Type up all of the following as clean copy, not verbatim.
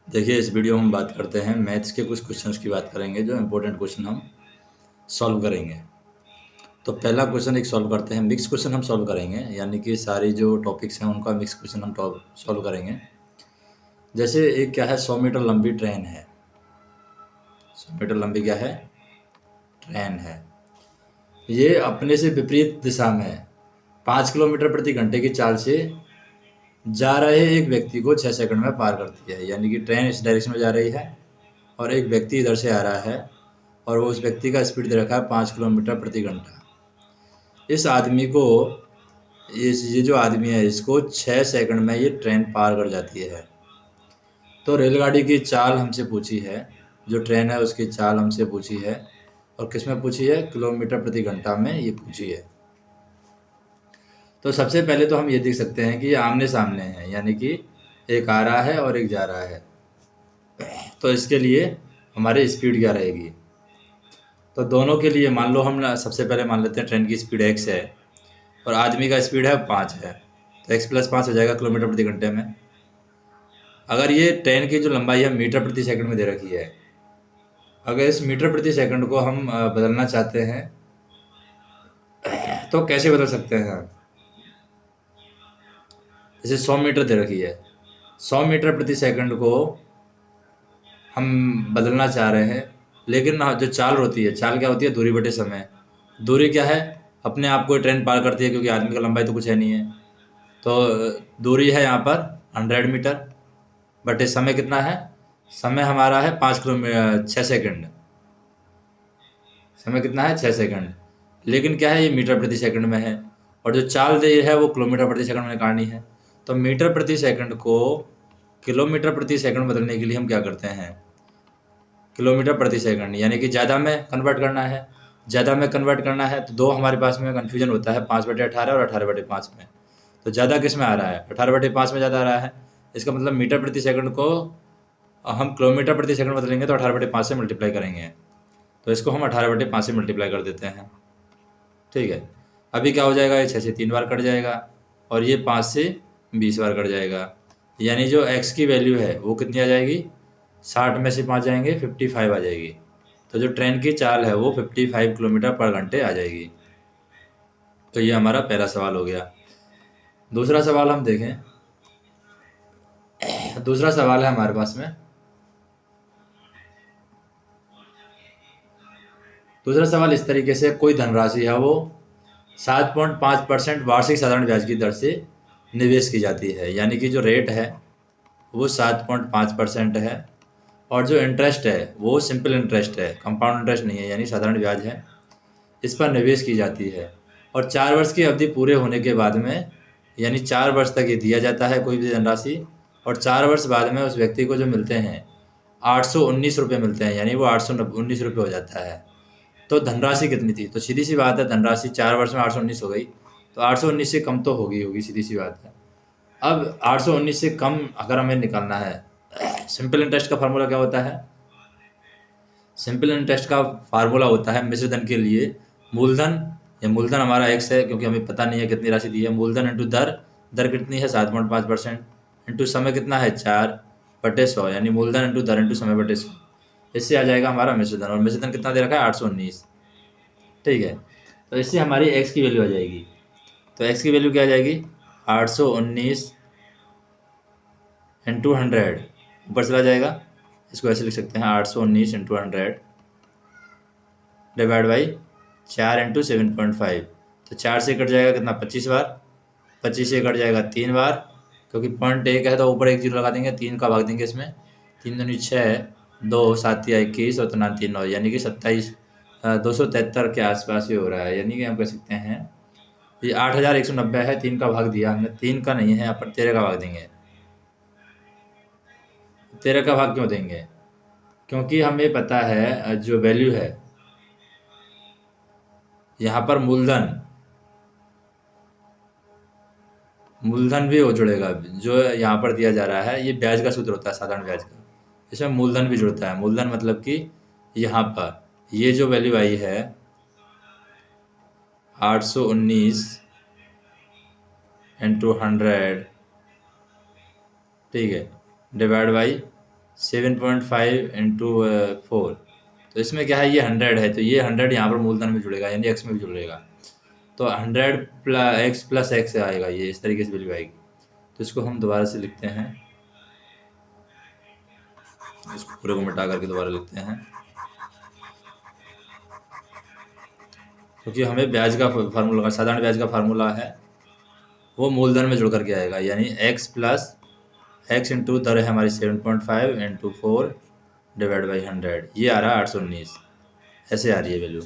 देखिए, इस वीडियो में हम बात करते हैं मैथ्स के कुछ क्वेश्चंस की बात करेंगे जो इम्पोर्टेंट क्वेश्चन हम सॉल्व करेंगे। तो पहला क्वेश्चन एक सॉल्व करते हैं, मिक्स क्वेश्चन हम सॉल्व करेंगे, यानी कि सारी जो टॉपिक्स हैं उनका मिक्स क्वेश्चन हम सॉल्व करेंगे। जैसे एक क्या है, 100 मीटर लंबी ट्रेन है। 100 मीटर लंबी क्या है, ट्रेन है। ये अपने से विपरीत दिशा में 5 किलोमीटर प्रति घंटे की चाल से जा रहे एक व्यक्ति को 6 सेकंड में पार करती है। यानी कि ट्रेन इस डायरेक्शन में जा रही है और एक व्यक्ति इधर से आ रहा है और वो उस व्यक्ति का स्पीड दे रखा है 5 किलोमीटर प्रति घंटा। इस आदमी को ये जो आदमी है इसको 6 सेकंड में ये ट्रेन पार कर जाती है। तो रेलगाड़ी की चाल हमसे पूछी है, जो ट्रेन है उसकी चाल हमसे पूछी है और किस में पूछी है, किलोमीटर प्रति घंटा में ये पूछी है। तो सबसे पहले तो हम ये देख सकते हैं कि ये आमने सामने है, यानी कि एक आ रहा है और एक जा रहा है। तो इसके लिए हमारी स्पीड क्या रहेगी, तो दोनों के लिए मान लो हम सबसे पहले मान लेते हैं ट्रेन की स्पीड x है और आदमी का स्पीड है 5 है, तो x + 5 हो जाएगा किलोमीटर प्रति घंटे में। अगर ये ट्रेन की जो लंबाई है मीटर प्रति सेकंड में दे रखी है, अगर इस मीटर प्रति सेकंड को हम बदलना चाहते हैं तो कैसे बदल सकते हैं। जैसे 100 मीटर दे रखी है, 100 मीटर प्रति सेकंड को हम बदलना चाह रहे हैं, लेकिन जो चाल होती है, चाल क्या होती है, दूरी बटे समय। दूरी क्या है, अपने आप को ट्रेन पार करती है क्योंकि आदमी का लंबाई तो कुछ है नहीं है। तो दूरी है यहाँ पर 100 मीटर बटे समय कितना है, समय हमारा है 5 किलोमीटर 6 सेकंड। समय कितना है, 6 सेकंड। लेकिन क्या है, ये मीटर प्रति सेकंड में है और जो चाल दे है वो किलोमीटर प्रति सेकंड में निकालनी है। तो मीटर प्रति सेकंड को किलोमीटर प्रति सेकंड बदलने के लिए हम क्या करते हैं, किलोमीटर प्रति सेकंड, यानी कि ज़्यादा में कन्वर्ट करना है। ज़्यादा में कन्वर्ट करना है तो दो हमारे पास में कन्फ्यूजन होता है, 5/18 और 18/5 में। तो ज़्यादा किस में आ रहा है, 18/5 में ज़्यादा आ रहा है। इसका मतलब मीटर प्रति सेकंड को हम किलोमीटर प्रति सेकंड बदलेंगे तो 18/5 से मल्टीप्लाई करेंगे। तो इसको हम 18/5 से मल्टीप्लाई कर देते हैं, ठीक है। अभी क्या हो जाएगा, ये 6 से 3 बार कट जाएगा और ये 5 से 20 बार कट जाएगा। यानी जो x की वैल्यू है वो कितनी आ जाएगी, 60 में से 5 जाएंगे 55 आ जाएगी। तो जो ट्रेन की चाल है वो 55 किलोमीटर पर घंटे आ जाएगी। तो ये हमारा पहला सवाल हो गया। दूसरा सवाल हम देखें, दूसरा सवाल है हमारे पास में, दूसरा सवाल इस तरीके से, कोई धनराशि है वो 7.5% वार्षिक साधारण ब्याज की दर से निवेश की जाती है। यानी कि जो रेट है वो 7.5% है और जो इंटरेस्ट है वो सिंपल इंटरेस्ट है, कंपाउंड इंटरेस्ट नहीं है, यानी साधारण ब्याज है। इस पर निवेश की जाती है और 4 वर्ष की अवधि पूरे होने के बाद में, यानी 4 वर्ष तक ये दिया जाता है कोई भी धनराशि, और 4 वर्ष बाद में उस व्यक्ति को जो मिलते हैं 819 रुपये मिलते हैं, यानी वो 819 रुपये हो जाता है। तो धनराशि कितनी थी, तो सीधी सी बात है, धनराशि 4 वर्ष में 819 हो गई, तो 819 से कम तो होगी, सीधी सी बात है। अब 819 से कम अगर हमें निकालना है, सिंपल इंटरेस्ट का फार्मूला क्या होता है, सिंपल इंटरेस्ट का फार्मूला होता है मिश्र धन के लिए मूलधन, या मूलधन हमारा x है क्योंकि हमें पता नहीं है कितनी राशि दी है, मूलधन इंटू दर, दर कितनी है 7.5%, इंटू समय कितना है 4/100, यानी मूलधन इंटू दर इंटू समय बटे 100। इससे आ जाएगा हमारा मिश्र धन, और मिश्र धन कितना दे रखा है 819, ठीक है। तो इससे हमारी x की वैल्यू आ जाएगी। तो x की वैल्यू क्या आ जाएगी, 819 इंटू 100, ऊपर चला जाएगा, इसको ऐसे लिख सकते हैं 819 इंटू 100 डिवाइड बाई 4 इंटू 7.5। तो 4 से कट जाएगा कितना, 25 बार, 25 से कट जाएगा 3 बार, क्योंकि 0.1 है तो ऊपर एक जीरो लगा देंगे, 3 का भाग देंगे इसमें, 3 दूनी 6, 2 7 या 21 और 3 9, यानी कि 273 के आसपास ये हो रहा है। यानी कि हम कह सकते हैं ये 8190 है, 3 का भाग दिया हमने, 3 का नहीं है यहाँ पर, 13 का भाग देंगे। 13 का भाग क्यों देंगे, क्योंकि हमें पता है जो वैल्यू है यहाँ पर मूलधन भी वो जुड़ेगा, जो यहाँ पर दिया जा रहा है ये ब्याज का सूत्र होता है, साधारण ब्याज का, इसमें मूलधन भी जुड़ता है। मूलधन मतलब कि यहाँ पर ये जो वैल्यू आई है 819 इंटू 100, ठीक है, डिवाइड बाई 7.5 इंटू 4, तो इसमें क्या है, ये 100 है, तो ये 100 यहाँ पर मूलधन में जुड़ेगा, यानी एक्स में भी जुड़ेगा। तो 100 प्लस एक्स आएगा, ये इस तरीके से वैल्यू आएगी। तो इसको हम दोबारा से लिखते हैं, इसको पूरे को मिटा करके दोबारा लिखते हैं, क्योंकि हमें ब्याज का फार्मूला, साधारण ब्याज का फार्मूला है, वो मूलधन में जुड़ करके आएगा, यानी एक्स प्लस एक्स इंटू दर है हमारी 7.5 इंटू 4 डिवाइड बाई 100, ये आ रहा है 819, ऐसे आ रही है वैल्यू।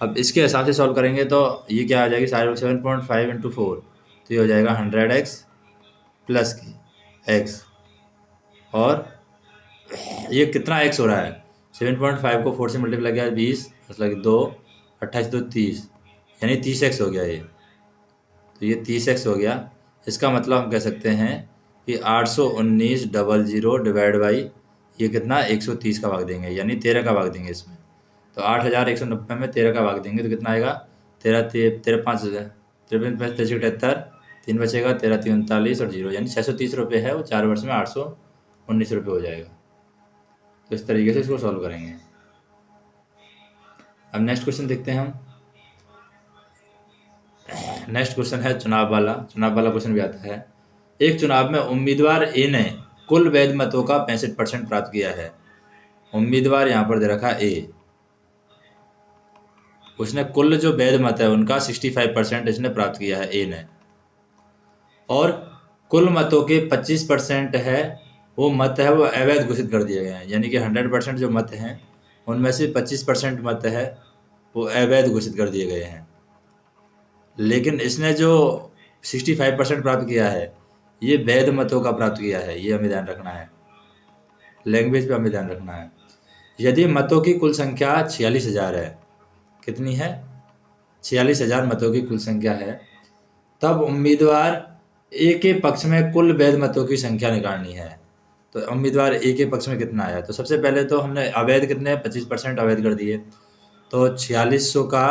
अब इसके हिसाब से सॉल्व करेंगे तो ये क्या आ जाएगी, 7.5 इंटू 4, तो ये हो जाएगा 100x प्लस की एक्स, और ये कितना एक्स हो रहा है, 7.5 को 4 से मल्टीप्लाई किया 20, मतलब 2, 28 2 30, यानी 30x हो गया ये। तो ये 30x हो गया, इसका मतलब हम कह सकते हैं कि 819,000 डिवाइड बाई ये कितना 130 का भाग देंगे, यानी 13 का भाग देंगे इसमें। तो 8,190 में 13 का भाग देंगे तो कितना आएगा, 13 5 53 5 73, 3 बचेगा, 13 3 39 और 0, यानी 630 रुपये है वो, 4 वर्ष में 819 रुपये हो जाएगा। तो इस तरीके से इसको सॉल्व करेंगे। अब नेक्स्ट क्वेश्चन देखते हैं हम। नेक्स्ट क्वेश्चन है चुनाव वाला क्वेश्चन भी आता है। एक चुनाव में उम्मीदवार ए ने कुल वैध मतों का 65% प्राप्त किया है। उम्मीदवार यहाँ पर दे रखा ए, उसने कुल जो वैध मत है उनका 65% इसने प्राप्त किया है ए ने, और कुल मतों के 25% है वो मत है वो अवैध घोषित कर दिए गए हैं, यानी कि 100% जो मत हैं उनमें से 25% मत है वो अवैध घोषित कर दिए गए हैं। लेकिन इसने जो 65% प्राप्त किया है ये वैध मतों का प्राप्त किया है, ये हमें ध्यान रखना है, लैंग्वेज पे हमें ध्यान रखना है। यदि मतों की कुल संख्या 46,000 है, कितनी है, 46,000 मतों की कुल संख्या है, तब उम्मीदवार ए के पक्ष में कुल वैध मतों की संख्या निकालनी है। तो उम्मीदवार ए के पक्ष में कितना आया, तो सबसे पहले तो हमने अवैध कितने 25% अवैध कर दिए, तो 4600 का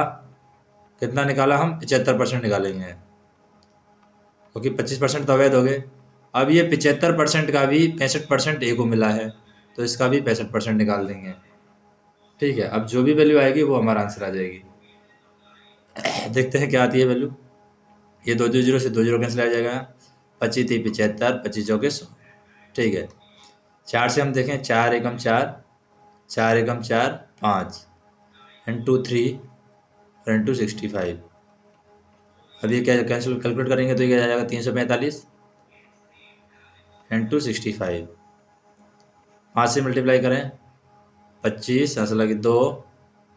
कितना निकाला हम, 75% निकालेंगे, क्योंकि 25% तो अवैध हो गए। अब ये 75% का भी 65% ए को मिला है, तो इसका भी 65% निकाल देंगे। ठीक है, अब जो भी वैल्यू आएगी वो हमारा आंसर आ जाएगी। देखते हैं क्या आती है वैल्यू। ये 2 0 से 2 0 कैंसिल आ जाएगा, 25 3 75, 25 चौके 100। ठीक है, 4 से हम देखें, 4 एकम 4, 4 एकम 4 5, इंटू 3 और इंटू 65। अब ये क्या कैंसिल कैलकुलेट करेंगे तो ये क्या आ जाएगा, 345 इंटू 65। 5 से मल्टीप्लाई करें, 25 हंस लगी 2,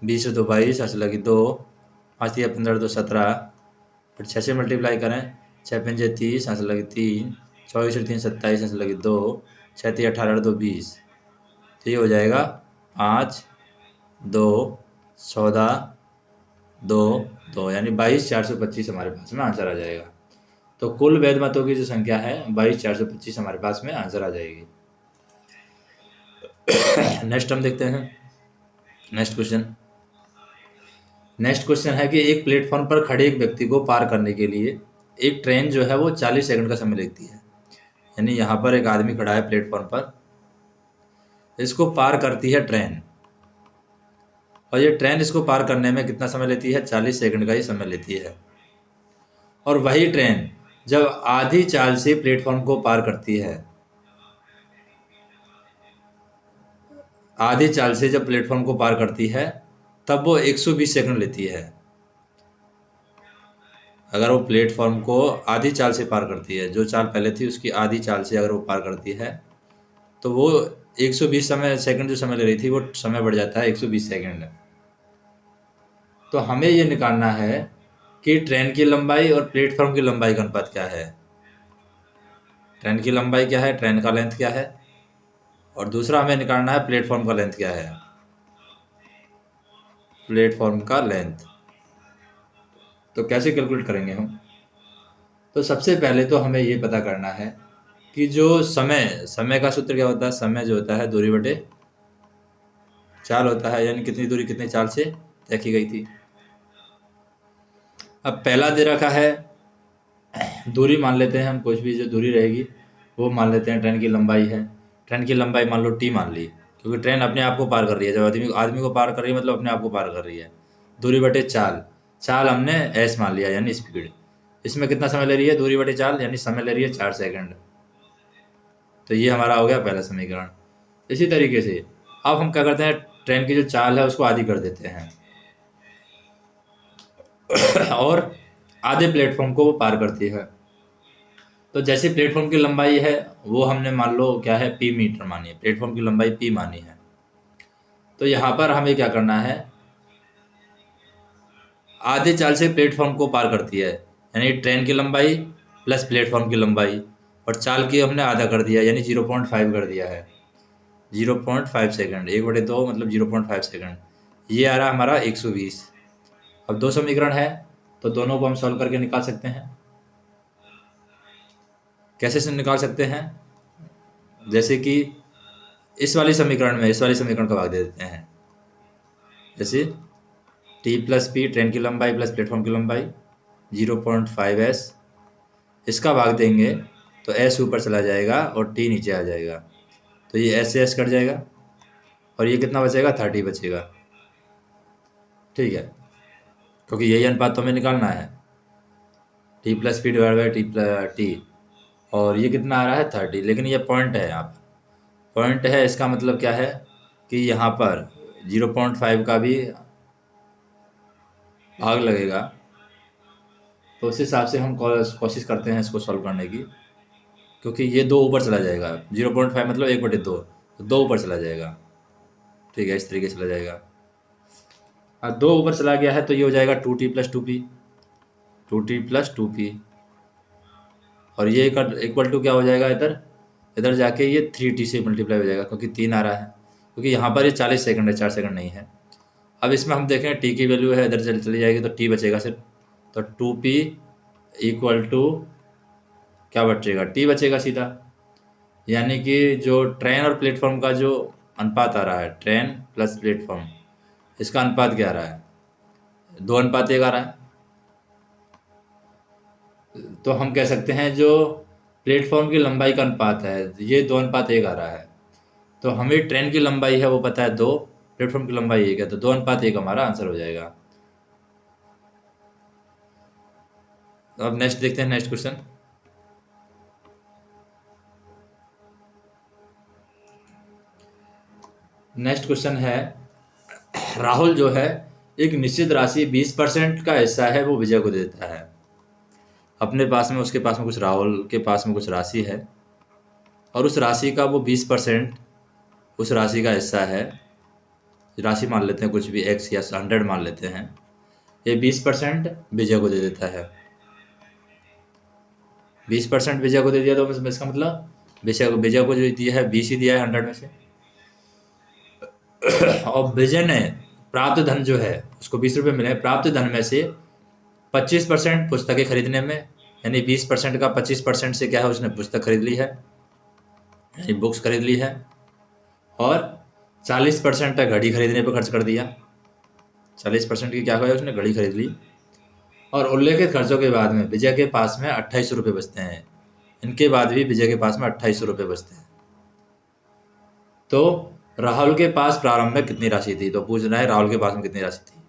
20 से 2 22 हंस लगी 2, 5 3 15 2 17, फिर 6 से मल्टीप्लाई करें, 6 5 30 हंस लगी 3, 24 से 3 27 हंस लगी 2, 6 3 18 2 20। तो ये हो जाएगा 5 2 14 2 2, यानी 22,425 हमारे पास में आंसर आ जाएगा। तो कुल वैध मतों की जो संख्या है 22,425 हमारे पास में आंसर आ जाएगी। नेक्स्ट हम देखते हैं नेक्स्ट क्वेश्चन है कि एक प्लेटफॉर्म पर खड़े एक व्यक्ति को पार करने के लिए एक ट्रेन जो है वो 40 सेकंड का समय लेती है। यानी यहाँ पर एक आदमी खड़ा है प्लेटफॉर्म पर, इसको पार करती है ट्रेन, और ये ट्रेन इसको पार करने में कितना समय लेती है, 40 सेकंड का ही समय लेती है। और वही ट्रेन जब आधी चाल से प्लेटफॉर्म को पार करती है, आधी चाल से जब प्लेटफॉर्म को पार करती है तब वो 120 सेकंड लेती है। अगर वो प्लेटफॉर्म को आधी चाल से पार करती है, जो चाल पहले थी उसकी आधी चाल से अगर वो पार करती है तो वो 120 सेकंड जो समय ले रही थी वो समय बढ़ जाता है 120 सेकंड। तो हमें ये निकालना है कि ट्रेन की लंबाई और प्लेटफॉर्म की लंबाई का अनुपात क्या है। ट्रेन की लंबाई क्या है, ट्रेन का लेंथ क्या है, और दूसरा हमें निकालना है प्लेटफॉर्म का लेंथ क्या है, प्लेटफॉर्म का लेंथ। तो कैसे कैलकुलेट करेंगे हम, तो सबसे पहले तो हमें ये पता करना है कि जो समय का सूत्र क्या होता है, समय जो होता है दूरी बटे चाल होता है, यानी कितनी दूरी कितनी चाल से तय की गई थी। अब पहला दे रखा है, दूरी मान लेते हैं हम, कुछ भी जो दूरी रहेगी वो मान लेते हैं ट्रेन की लंबाई है। ट्रेन की लंबाई मान लो टी मान ली, क्योंकि ट्रेन अपने आप को पार कर रही है। जब आदमी को पार कर रही है मतलब अपने आप को पार कर रही है। दूरी बटे चाल, चाल हमने एस मान लिया यानी स्पीड। इसमें कितना समय ले रही है? दूरी बटे चाल यानी समय ले रही है 4 सेकंड। तो ये हमारा हो गया पहला समीकरण। इसी तरीके से अब हम क्या करते हैं, ट्रेन की जो चाल है उसको आधी कर देते हैं और आधे प्लेटफॉर्म को वो पार करती है। तो जैसे प्लेटफॉर्म की लंबाई है वो हमने मान लो क्या है, पी मीटर मानी है। प्लेटफॉर्म की लंबाई पी मानी है। तो यहाँ पर हमें क्या करना है, आधे चाल से प्लेटफॉर्म को पार करती है यानी ट्रेन की लंबाई प्लस प्लेटफॉर्म की लंबाई, और चाल की हमने आधा कर दिया यानी 0.5 कर दिया है। 0.5 सेकंड, 1/2 मतलब 0.5 सेकंड। ये आ रहा हमारा 120। अब दो समीकरण है तो दोनों को हम सॉल्व करके निकाल सकते हैं। कैसे से निकाल सकते हैं? जैसे कि इस वाले समीकरण में इस वाले समीकरण का भाग दे देते हैं। जैसे टी प्लस पी ट्रेन की लंबाई प्लस प्लेटफॉर्म की लंबाई 0.5s, इसका भाग देंगे तो s ऊपर चला जाएगा और t नीचे आ जाएगा। तो ये s से s कट जाएगा और ये कितना बचेगा? 30 बचेगा। ठीक है, क्योंकि यही अनुपात तो हमें निकालना है, T plus P divide by T plus T. और ये कितना आ रहा है? 30। लेकिन ये पॉइंट है, यहाँ पर पॉइंट है, इसका मतलब क्या है कि यहाँ पर 0.5 का भी भाग लगेगा। तो उस हिसाब से हम कोशिश करते हैं इसको सॉल्व करने की, क्योंकि ये 2 ऊपर चला जाएगा। 0.5 मतलब 1/2, तो 2 ऊपर चला जाएगा। ठीक है, इस तरीके से चला जाएगा। अब 2 ऊपर चला गया है तो ये हो जाएगा 2t plus 2p, 2t plus 2p। और ये इक्वल टू क्या हो जाएगा? इधर इधर जाके ये 3t से मल्टीप्लाई हो जाएगा, क्योंकि 3 आ रहा है, क्योंकि यहाँ पर ये 40 सेकंड है, 4 सेकंड नहीं है। अब इसमें हम देखें टी की वैल्यू है इधर चली जाएगी तो टी बचेगा सिर्फ। तो 2p इक्वल टू क्या बचेगा? टी बचेगा सीधा। यानी कि जो ट्रेन और प्लेटफॉर्म का जो अनुपात आ रहा है, ट्रेन प्लस प्लेटफॉर्म, इसका अनुपात क्या आ रहा है? 2:1 आ रहा है। तो हम कह सकते हैं जो प्लेटफॉर्म की लंबाई का अनुपात है ये 2:1 आ रहा है। तो हमें ट्रेन की लंबाई है वो पता है 2, प्लेटफॉर्म की लंबाई 1 है, तो 2:1 हमारा आंसर हो जाएगा। अब नेक्स्ट देखते हैं, नेक्स्ट क्वेश्चन। नेक्स्ट क्वेश्चन है, राहुल जो है एक निश्चित राशि 20% का हिस्सा है वो विजय को देता है। अपने पास में उसके पास में कुछ, राहुल के पास में कुछ राशि है और उस राशि का वो 20% उस राशि का हिस्सा है। राशि मान लेते हैं कुछ भी, x या 100 मान लेते हैं। ये 20% विजय को दे देता है। 20% विजय को दे दिया तो इसका मतलब विजय को जो दिया है 20 ही दिया है 100 में से। और विजय ने प्राप्त धन जो है उसको 20 रुपये मिले, प्राप्त धन में से 25% पुस्तकें खरीदने में, यानी 20% का 25% से क्या है, उसने पुस्तक खरीद ली है यानी बुक्स खरीद ली है। और 40% घड़ी खरीदने पर खर्च कर दिया। 40% की क्या हुआ, उसने घड़ी खरीद ली। और उल्लेखित खर्चों के बाद में विजय के पास में 2800 रुपये बचते हैं। इनके बाद भी विजय के पास में 2800 रुपये बचते हैं। तो राहुल के पास प्रारंभ में कितनी राशि थी? तो पूछ रहा है राहुल के पास में कितनी राशि थी।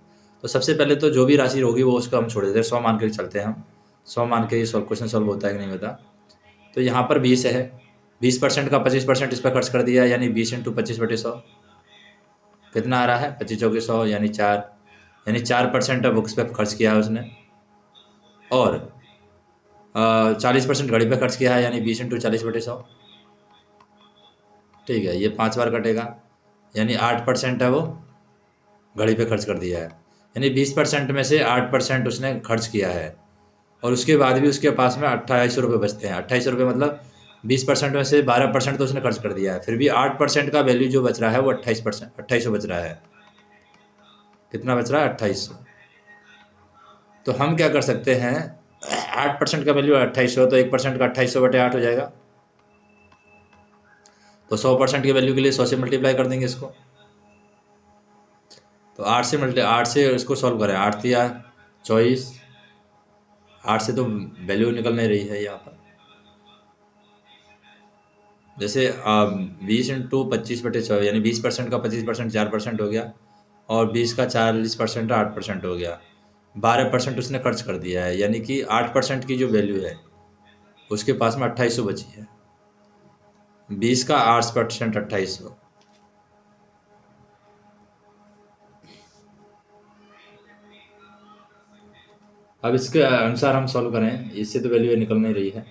तो सबसे पहले तो जो भी राशि होगी वो उसको हम छोड़ देते हैं, 100 मान के चलते हैं हम। 100 मान के ये क्वेश्चन सॉल्व होता है कि नहीं होता। तो यहाँ पर 20 है, 20% का 25% इस पर खर्च कर दिया, यानी 20 × 25/100 कितना आ रहा है? 25 चौके 100 यानी 4, यानी 4% अब बुक्स पे खर्च किया है उसने। और 40% घड़ी पे खर्च किया है, यानी 20 × 40/100। ठीक है, ये 5 बार कटेगा, यानी 8% है वो घड़ी पे खर्च कर दिया है। यानी 20% में से 8% उसने खर्च किया है और उसके बाद भी उसके पास में 2800 रुपये बचते हैं। 2800 रुपये मतलब 20% में से 12% तो उसने खर्च कर दिया है, फिर भी 8% का वैल्यू जो बच रहा है वो 2800 बच रहा है। कितना बच रहा है? 2800। तो हम क्या कर सकते हैं, 8% का वैल्यू 2800, तो 1% का 2800/8 हो जाएगा। तो 100% की वैल्यू के लिए 100 से मल्टीप्लाई कर देंगे इसको। तो 8 से इसको सॉल्व करें, 8 दिया 24, 8 से तो वैल्यू निकल नहीं रही है यहाँ पर। जैसे 20 इंटू 25/100 यानी 20% का 25% 4% हो गया, और 20 का 40% 8% हो गया। 12% उसने खर्च कर दिया है, यानी कि 8% की जो वैल्यू है उसके पास में 2800 बची है। 20 का 8% 2800। अब इसके अनुसार हम सॉल्व करें, इससे तो वैल्यू निकल नहीं रही है।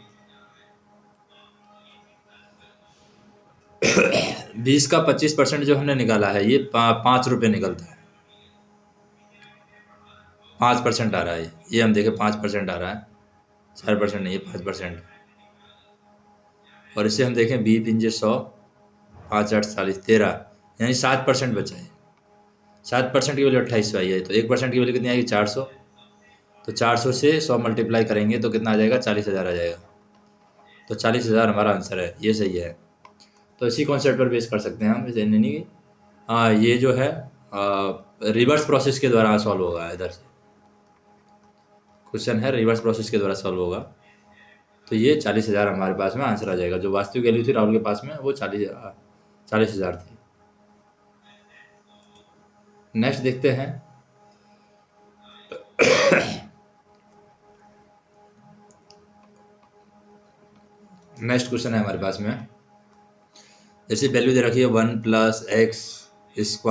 20 का 25% जो हमने निकाला है ये 5 रुपये निकलता है। 5% आ रहा है, ये हम देखें 5% आ रहा है, 4% नहीं है, 5%। और इसे हम देखें 20×100, 5×8 = 13, यानी 7% बचा है। 7% की वैल्यू 2800 आई है, तो 1% की वैल्यू कितनी आएगी? 400। तो 400 से 100 मल्टीप्लाई करेंगे तो कितना आ जाएगा? 40,000 आ जाएगा। तो 40,000 हमारा आंसर है, ये सही है। तो इसी कॉन्सेप्ट पर बेस कर सकते हैं हम, यानी कि ये जो है रिवर्स प्रोसेस के द्वारा सॉल्व होगा। इधर से क्वेश्चन है रिवर्स प्रोसेस के द्वारा सॉल्व होगा, तो ये 40,000 हमारे पास में आंसर आ जाएगा। जो वास्तविक वैल्यू थी राहुल के पास में वो 40,000 थी। नेक्स्ट देखते हैं। नेक्स्ट क्वेश्चन है हमारे पास में, जैसे वैल्यू दे रखी है 1 + x² +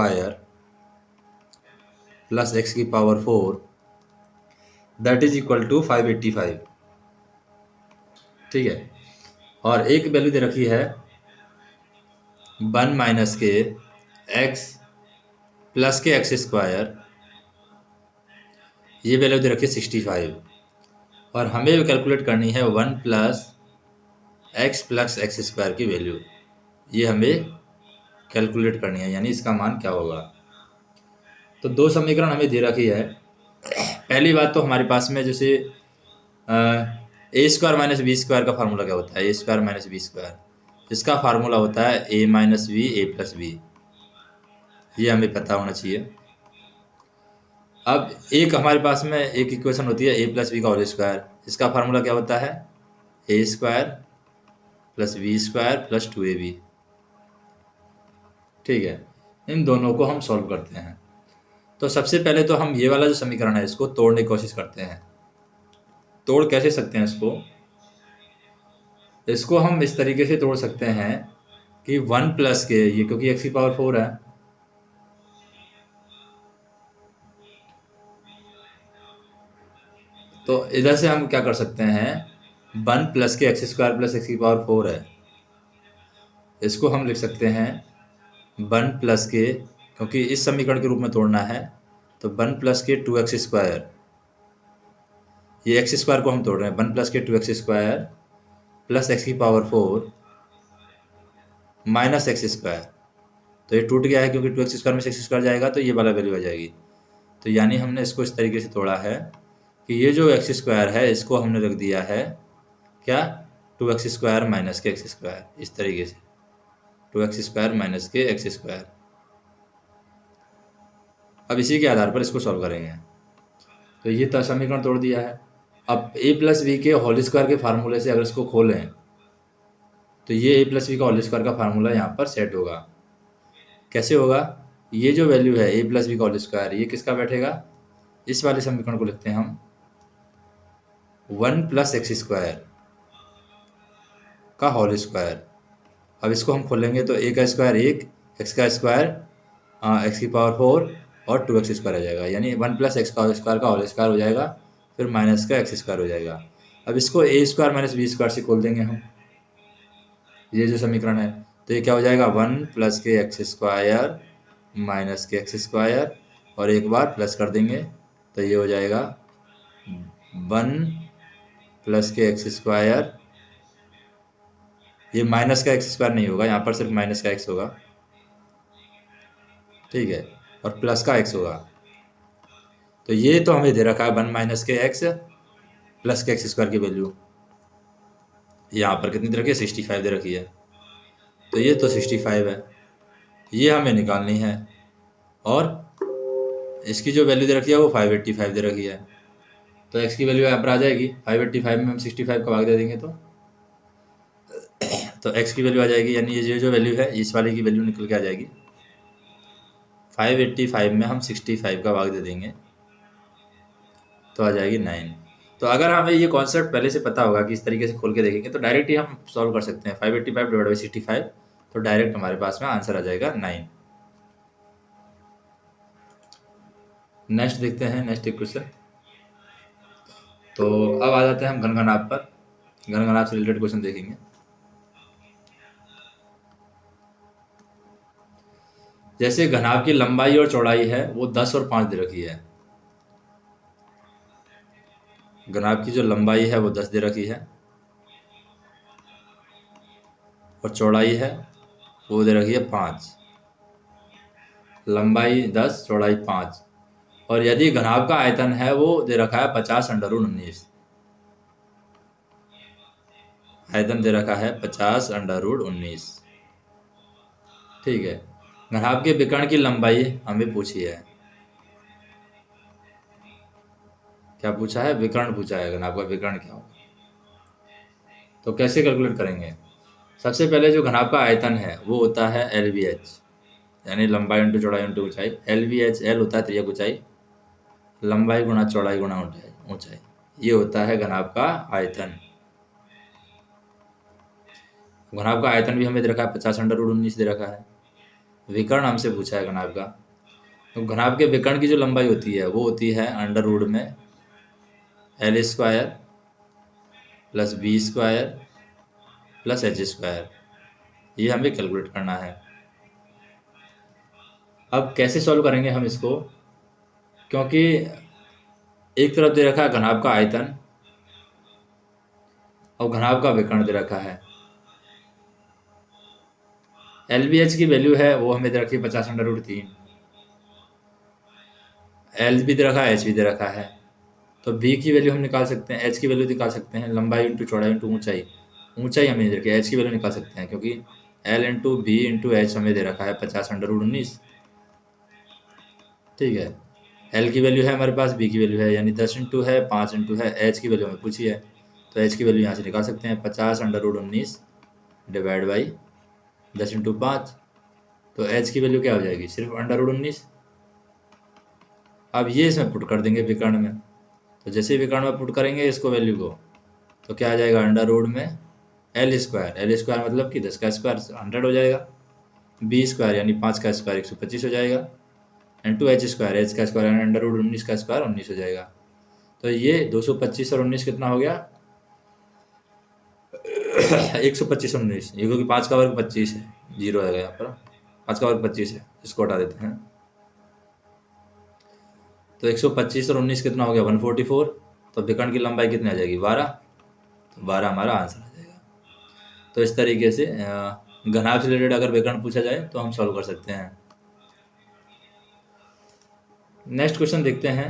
x⁴ that is equal to 585। ठीक है, और एक वैल्यू दे रखी है 1 - k x + k² ये वैल्यू दे रखी है 65, और हमें कैलकुलेट करनी है 1 + x + x² की वैल्यू। ये हमें कैलकुलेट करनी है, यानी इसका मान क्या होगा। तो दो समीकरण हमें दे रखी है। पहली बात तो हमारे पास में जैसे a² - b² का फार्मूला क्या होता है? a² - b², इसका फार्मूला होता है a - b a + b। ये हमें पता होना चाहिए। अब एक हमारे पास में एक इक्वेशन होती है a + b का होल स्क्वायर, इसका फार्मूला क्या होता है? a² + b² + 2ab। ठीक है, इन दोनों को हम सॉल्व करते हैं। तो सबसे पहले तो हम ये वाला जो समीकरण है इसको तोड़ने की कोशिश करते हैं। तोड़ कैसे सकते हैं इसको? इसको हम इस तरीके से तोड़ सकते हैं कि 1 + k, ये क्योंकि x⁴ है, तो इधर से हम क्या कर सकते हैं? 1 + k x² + x⁴ है, इसको हम लिख सकते हैं 1 + k, क्योंकि इस समीकरण के रूप में तोड़ना है तो 1 + k 2x²। ये x² को हम तोड़ रहे हैं, 1 + k 2x² + x⁴ - x²। तो ये टूट गया है, क्योंकि 2x² में से x² जाएगा तो ये वाला वैल्यू आ जाएगी। तो यानी हमने इसको इस तरीके से तोड़ा है कि ये जो x² है इसको हमने रख दिया है क्या? 2x² - k x², इस तरीके से 2x² - k x²। अब इसी के आधार पर इसको सॉल्व करेंगे। तो ये समीकरण तोड़ दिया है। अब a + b के होल स्क्वायर के फार्मूले से अगर इसको खोलें तो ये a + b का होल स्क्वायर का फार्मूला यहाँ पर सेट होगा। कैसे होगा? ये जो वैल्यू है a + b का होल स्क्वायर, ये किसका बैठेगा? इस वाले समीकरण को लिखते हैं हम 1 + x² का होल स्क्वायर। अब इसको हम खोलेंगे तो a का स्क्वायर 1, x का स्क्वायर x⁴ और 2x² आ जाएगा, यानी 1 + x² का होल स्क्वायर हो जाएगा, फिर माइनस का x² हो जाएगा। अब इसको a² - b² से खोल देंगे हम, ये जो समीकरण है, तो ये क्या हो जाएगा? 1 + k x² - k x², और एक बार प्लस कर देंगे तो ये हो जाएगा 1 + k x²। ये माइनस का x² नहीं होगा, यहाँ पर सिर्फ माइनस का x होगा, ठीक है, और प्लस का x होगा। तो ये तो हमें दे रखा है 1 - k x + k x² की वैल्यू यहाँ पर कितनी दे रखी है? 65 दे रखी है। तो ये तो 65 है, ये हमें निकालनी है, और इसकी जो वैल्यू दे रखी है वो 585 दे रखी है। तो x की वैल्यू यहाँ पर आ जाएगी 585 में हम 65 का भाग दे देंगे तो तो x की वैल्यू आ जाएगी, यानी ये जो वैल्यू है इस वाले की वैल्यू निकल के आ जाएगी। 585 में हम 65 का भाग दे देंगे तो आ जाएगी 9। तो अगर हमें ये कॉन्सेप्ट पहले से पता होगा कि इस तरीके से खोल के देखेंगे तो डायरेक्ट ही हम सॉल्व कर सकते हैं। 585 डिवाइड बाई 65, तो डायरेक्ट हमारे पास में आंसर आ जाएगा 9। नेक्स्ट देखते हैं, नेक्स्ट एक क्वेश्चन। तो अब आ जाते हैं हम घनघनाभ पर। घनघनाभ से रिलेटेड क्वेश्चन देखेंगे। जैसे घनाभ की लंबाई और चौड़ाई है वो 10 और 5 दे रखी है। घनाभ की जो लंबाई है वो 10 दे रखी है और चौड़ाई है वो दे रखी है 5। लंबाई 10, चौड़ाई 5, और यदि घनाभ का आयतन है वो दे रखा है 50√19। आयतन दे रखा है 50√19। ठीक है। घनाभ के विकर्ण की लंबाई हमें पूछी है। क्या पूछा है? विकर्ण पूछा है। घनाभ का विकर्ण क्या होगा? तो कैसे कैलकुलेट करेंगे? सबसे पहले जो घनाभ का आयतन है वो होता है LVH, यानी लंबाई इंटू चौड़ाई इंटू ऊंचाई। LVH, L होता है त्रिज्यक ऊंचाई, लंबाई गुणा चौड़ाई गुणा ऊंचाई, ये होता है घनाभ का आयतन। घनाभ का आयतन भी हमें दे रखा है 50√19 दे रखा है। विकर्ण हमसे पूछा है घनाभ का। तो घनाभ के विकर्ण की जो लंबाई होती है वो होती है √ में L² plus B² plus H²। ये हमें कैलकुलेट करना है। अब कैसे सॉल्व करेंगे हम इसको? क्योंकि एक तरफ दे रखा है घनाभ का आयतन और घनाभ का विकर्ण दे रखा है। LVH की वैल्यू है वो हमें दे रखी है 50√3। L भी दे रखा है, H भी दे रखा है। तो B की वैल्यू हम निकाल सकते हैं, H की वैल्यू निकाल सकते हैं। लंबाई इंटू चौड़ाई इंटू ऊंचाई, ऊंचाई हमें दे रखी है, H की वैल्यू निकाल सकते हैं क्योंकि L into B into H हमें दे रखा है 50√19। ठीक है। L की वैल्यू है हमारे पास, B की वैल्यू है, यानी 10 इंटू है, 5 इंटू है, H की वैल्यू हमें पूछी है तो H की वैल्यू यहाँ से निकाल सकते हैं 50√19 डिवाइड बाई 10 इंटू 5। तो H की वैल्यू क्या हो जाएगी? सिर्फ √19। अब ये इसमें पुट कर देंगे विकर्ण में। तो जैसे विकर्ण में पुट करेंगे इसको वैल्यू को, तो क्या आ जाएगा? √ में L² मतलब कि 10 का स्क्वायर 100 हो जाएगा, B² यानी 5 का स्क्वायर 125 हो जाएगा, इंटू H² का स्क्वायर यानी √19 का स्क्वायर 19 हो जाएगा। तो ये 225 और 19 कितना हो गया? 125 19। ये क्योंकि 5 का वर्ग 25 है, 0 आएगा यहाँ पर। 5 का वर्ग 25 है, इसको हटा देते हैं। तो 125 और 19 कितना हो गया? 144। तो विकर्ण की लंबाई कितनी आ जाएगी? 12। तो 12 हमारा आंसर आ जाएगा। तो इस तरीके से घनाभ से रिलेटेड अगर विकर्ण पूछा जाए तो हम सॉल्व कर सकते हैं। नेक्स्ट क्वेश्चन देखते हैं।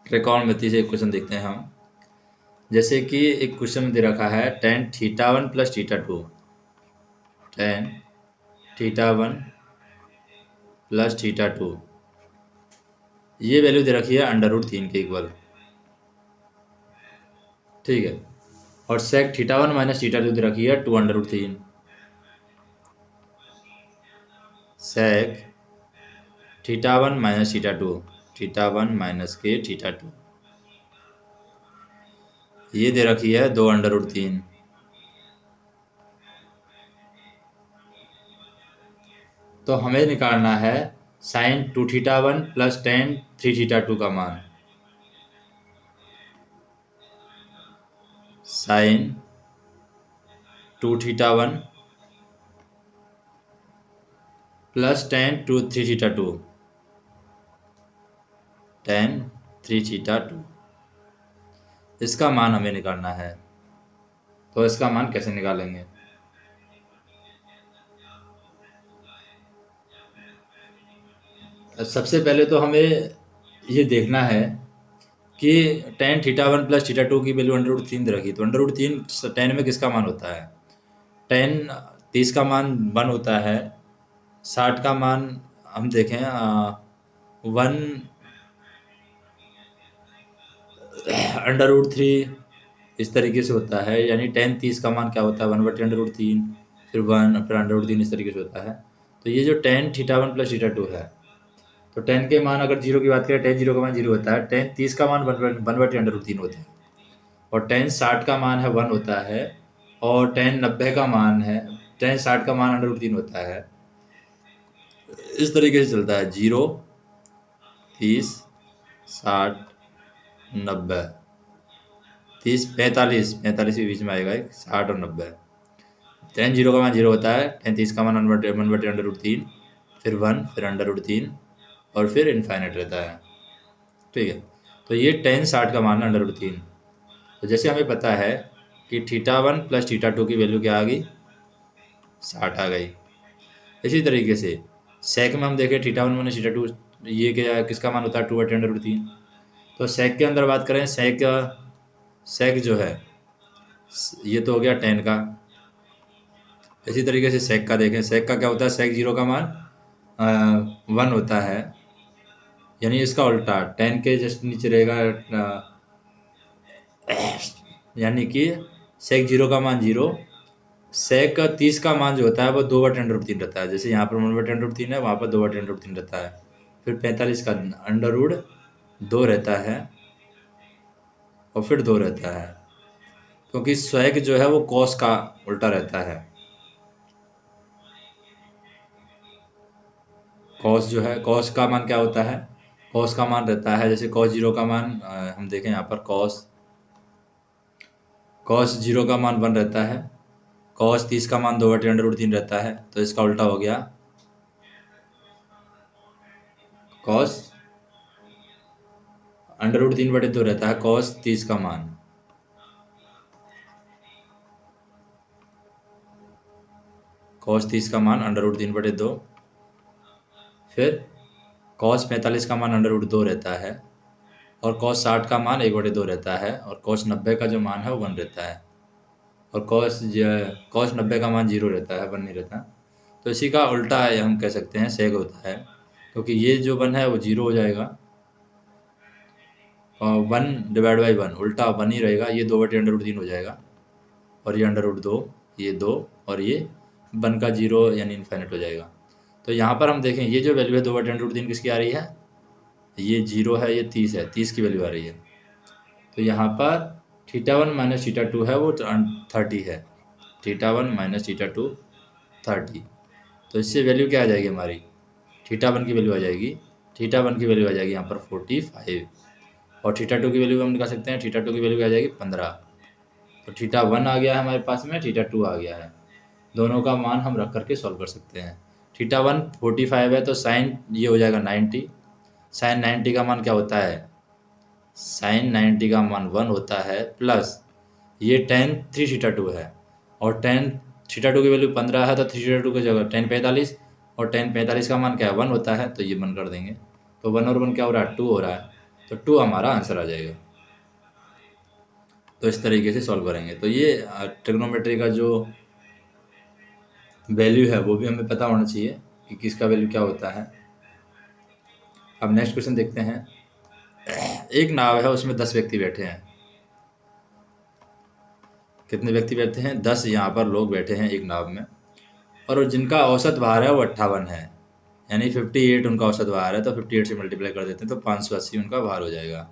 त्रिकोणमिति से एक क्वेश्चन देखते हैं हम। जैसे कि एक क्वेश्चन दे रखा है tan θ1 प्लस θ2। tan θ1 प्लस θ2, ये वैल्यू दे रखी है √3 के इक्वल। ठीक है। और sec θ1 माइनस θ2 दे रखी है 2√3। sec θ1 माइनस θ2, θ1 माइनस के θ2, ये दे रखी है 2√3। तो हमें निकालना है sin 2θ1 प्लस tan 3θ2 का मान। sin 2θ1 प्लस tan 3θ2, tan 3θ2, इसका मान हमें निकालना है। तो इसका मान कैसे निकालेंगे? सबसे पहले तो हमें ये देखना है कि tan θ1 प्लस θ2 की वैल्यू √3 दे रखी। तो √3 tan में किसका मान होता है? tan 30 का मान 1 होता है, 60 का मान हम देखें 1 √3, इस तरीके से होता है, यानी tan 30 का मान क्या होता है 1/√3, फिर 1 फिर √3, इस तरीके से होता है। तो ये जो tan θ1 + θ2 है, तो tan के मान अगर 0 की बात करें, tan 0 का मान 0 होता है, tan 30 का मान 1/√3 होता है, और tan 60 का मान है 1 होता है, और tan 90 का मान है, tan 60 का मान √3 होता है। इस तरीके से चलता है 0, 30, 60, 90, 30, 45 के बीच में आएगा, 60 और 90। tan 0 का मान 0 होता है, tan 30 का मान 1/√3, फिर 1, फिर √3, और फिर इनफाइनाइट रहता है। ठीक है, तो ये tan 60 का मान है √3। तो जैसे हमें पता है कि θ1 + θ2 की वैल्यू क्या आ गई, 60 आ गई। इसी तरीके से sec में हम देखें θ1 - θ2, ये क्या किसका मान होता है 2/√3। तो sec के अंदर बात करें, sec जो है ये तो हो गया tan का। इसी तरीके से sec का देखें, sec का क्या होता है, sec 0 का मान 1 होता है, यानी इसका उल्टा tan के जस्ट नीचे रहेगा, यानी कि sec 0 का मान 0, sec 30 का मान जो होता है वो 2/√3 रहता है। जैसे यहाँ पर 1/√3 है, वहाँ पर 2/√3 रहता है। फिर 45 का √2 रहता है, और फिर 2 रहता है, क्योंकि sec जो है वो cos का उल्टा रहता है। cos जो है, cos का मान क्या होता है, cos का मान रहता है, जैसे cos 0 का मान हम देखें यहाँ पर cos 0 का मान 1 रहता है, cos 30 का मान 2/√3 रहता है, तो इसका उल्टा हो गया cos √3/2 रहता है, cos 30 का मान, cos 30 का मान √3/2, फिर cos 45 का मान √2 रहता है, और cos 60 का मान 1/2 रहता है, और cos 90 का जो मान है वो 1 रहता है, और cos 90 का मान 0 रहता है, 1 नहीं रहता। तो इसी का उल्टा है, हम कह सकते हैं sec होता है, क्योंकि ये जो 1 है वो 0 हो जाएगा, और 1/1 उल्टा 1 ही रहेगा, ये 2/√3 हो जाएगा, और ये √2, ये 2, और ये 1 का 0 यानी इनफाइनाइट हो जाएगा। तो यहाँ पर हम देखें ये जो वैल्यू है 2/√3 किसकी आ रही है, ये 0 है, ये 30 है, 30 की वैल्यू आ रही है। तो यहाँ पर θ1 - θ2 है वो 30 है, θ1 - θ2 30। तो इससे वैल्यू क्या आ जाएगी हमारी, θ1 की वैल्यू आ जाएगी, θ1 की वैल्यू आ जाएगी यहाँ पर 45, और θ2 की वैल्यू हम निकाल सकते हैं, θ2 की वैल्यू आ जाएगी 15। तो θ1 आ गया है हमारे पास में, θ2 आ गया है, दोनों का मान हम रख करके सॉल्व कर सकते हैं। θ1 45 है, तो साइन ये हो जाएगा 90, साइन 90 का मान क्या होता है, साइन 90 का मान 1 होता है, प्लस ये tan 3θ2 है, और tan θ2 की वैल्यू 15 है, तो 3θ2 की जगह tan 45, और tan 45 का मान क्या है 1 होता है, तो ये 1 कर देंगे, तो 1 और 1 क्या हो रहा है 2 हो रहा है, तो 2 हमारा आंसर आ जाएगा। तो इस तरीके से सॉल्व करेंगे। तो ये ट्रिग्नोमेट्री का जो वैल्यू है वो भी हमें पता होना चाहिए कि किसका वैल्यू क्या होता है। अब नेक्स्ट क्वेश्चन देखते हैं। एक नाव है, उसमें 10 व्यक्ति बैठे हैं। कितने व्यक्ति बैठे हैं, 10 यहाँ पर लोग बैठे हैं एक नाव में, और जिनका औसत भार है वो 58 है, यानी 58 उनका औसत भार है, तो 58 से मल्टीप्लाई कर देते हैं तो 580 उनका भार हो जाएगा।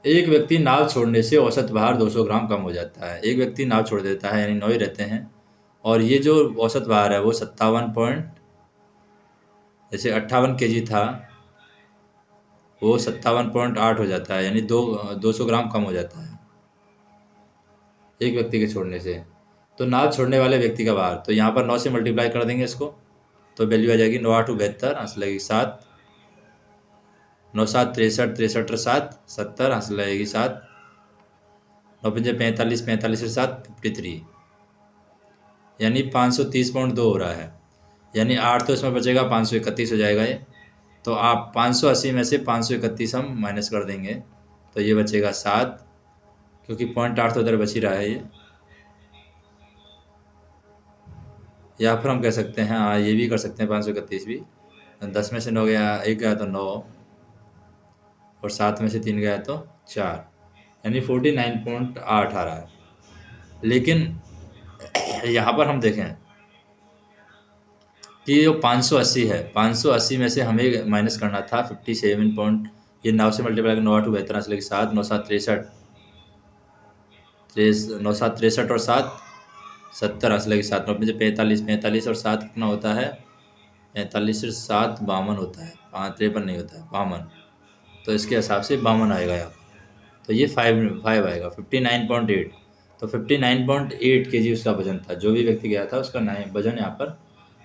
एक व्यक्ति नाव छोड़ने से औसत भार 200 ग्राम कम हो जाता है। एक व्यक्ति नाव छोड़ देता है, यानी 9 ही रहते हैं, और ये जो औसत भार है वो 57 जैसे 58 kg था, वो 57.8 हो जाता है, यानी 200 ग्राम कम हो जाता है एक व्यक्ति के छोड़ने से। तो नाव छोड़ने वाले व्यक्ति का भार, तो यहाँ पर 9 से मल्टीप्लाई कर देंगे इसको, तो वैल्यू आ जाएगी 9 8 72, आंसर लगेगी 7, 9 7 63, 63 7 70, आंसर लगेगी 7, 9 5 45, 45 7 53, यानी 530.2 हो रहा है, यानी 8 तो इसमें बचेगा, 531 हो जाएगा ये। तो आप 580 में से 531 हम माइनस कर देंगे, तो ये बचेगा 7, क्योंकि 0.8 तो उधर बच ही रहा है ये। या फिर हम कह सकते हैं, हाँ ये भी कर सकते हैं, 531 भी, 10 में से 9 गया, 1 गया तो 9, और 7 में से 3 गया तो 4, यानी 49.8 आ रहा है। लेकिन यहाँ पर हम देखें कि जो 580 है, 580 में से हमें माइनस करना था 57 पॉइंट, ये 9 से मल्टीप्लाई कर 9 8 72 से लेकर 7 9 7 63 9 7 63 और 7 70 से लेकर 7 9 मुझे 45 45 और 7 कितना होता है, 45 से 7 52 होता है, 53 नहीं होता है, 52। तो इसके हिसाब से 52 आएगा यहाँ, तो ये 5 आएगा 59.8। तो 59.8 kg उसका वजन था, जो भी व्यक्ति गया था उसका वजन यहाँ पर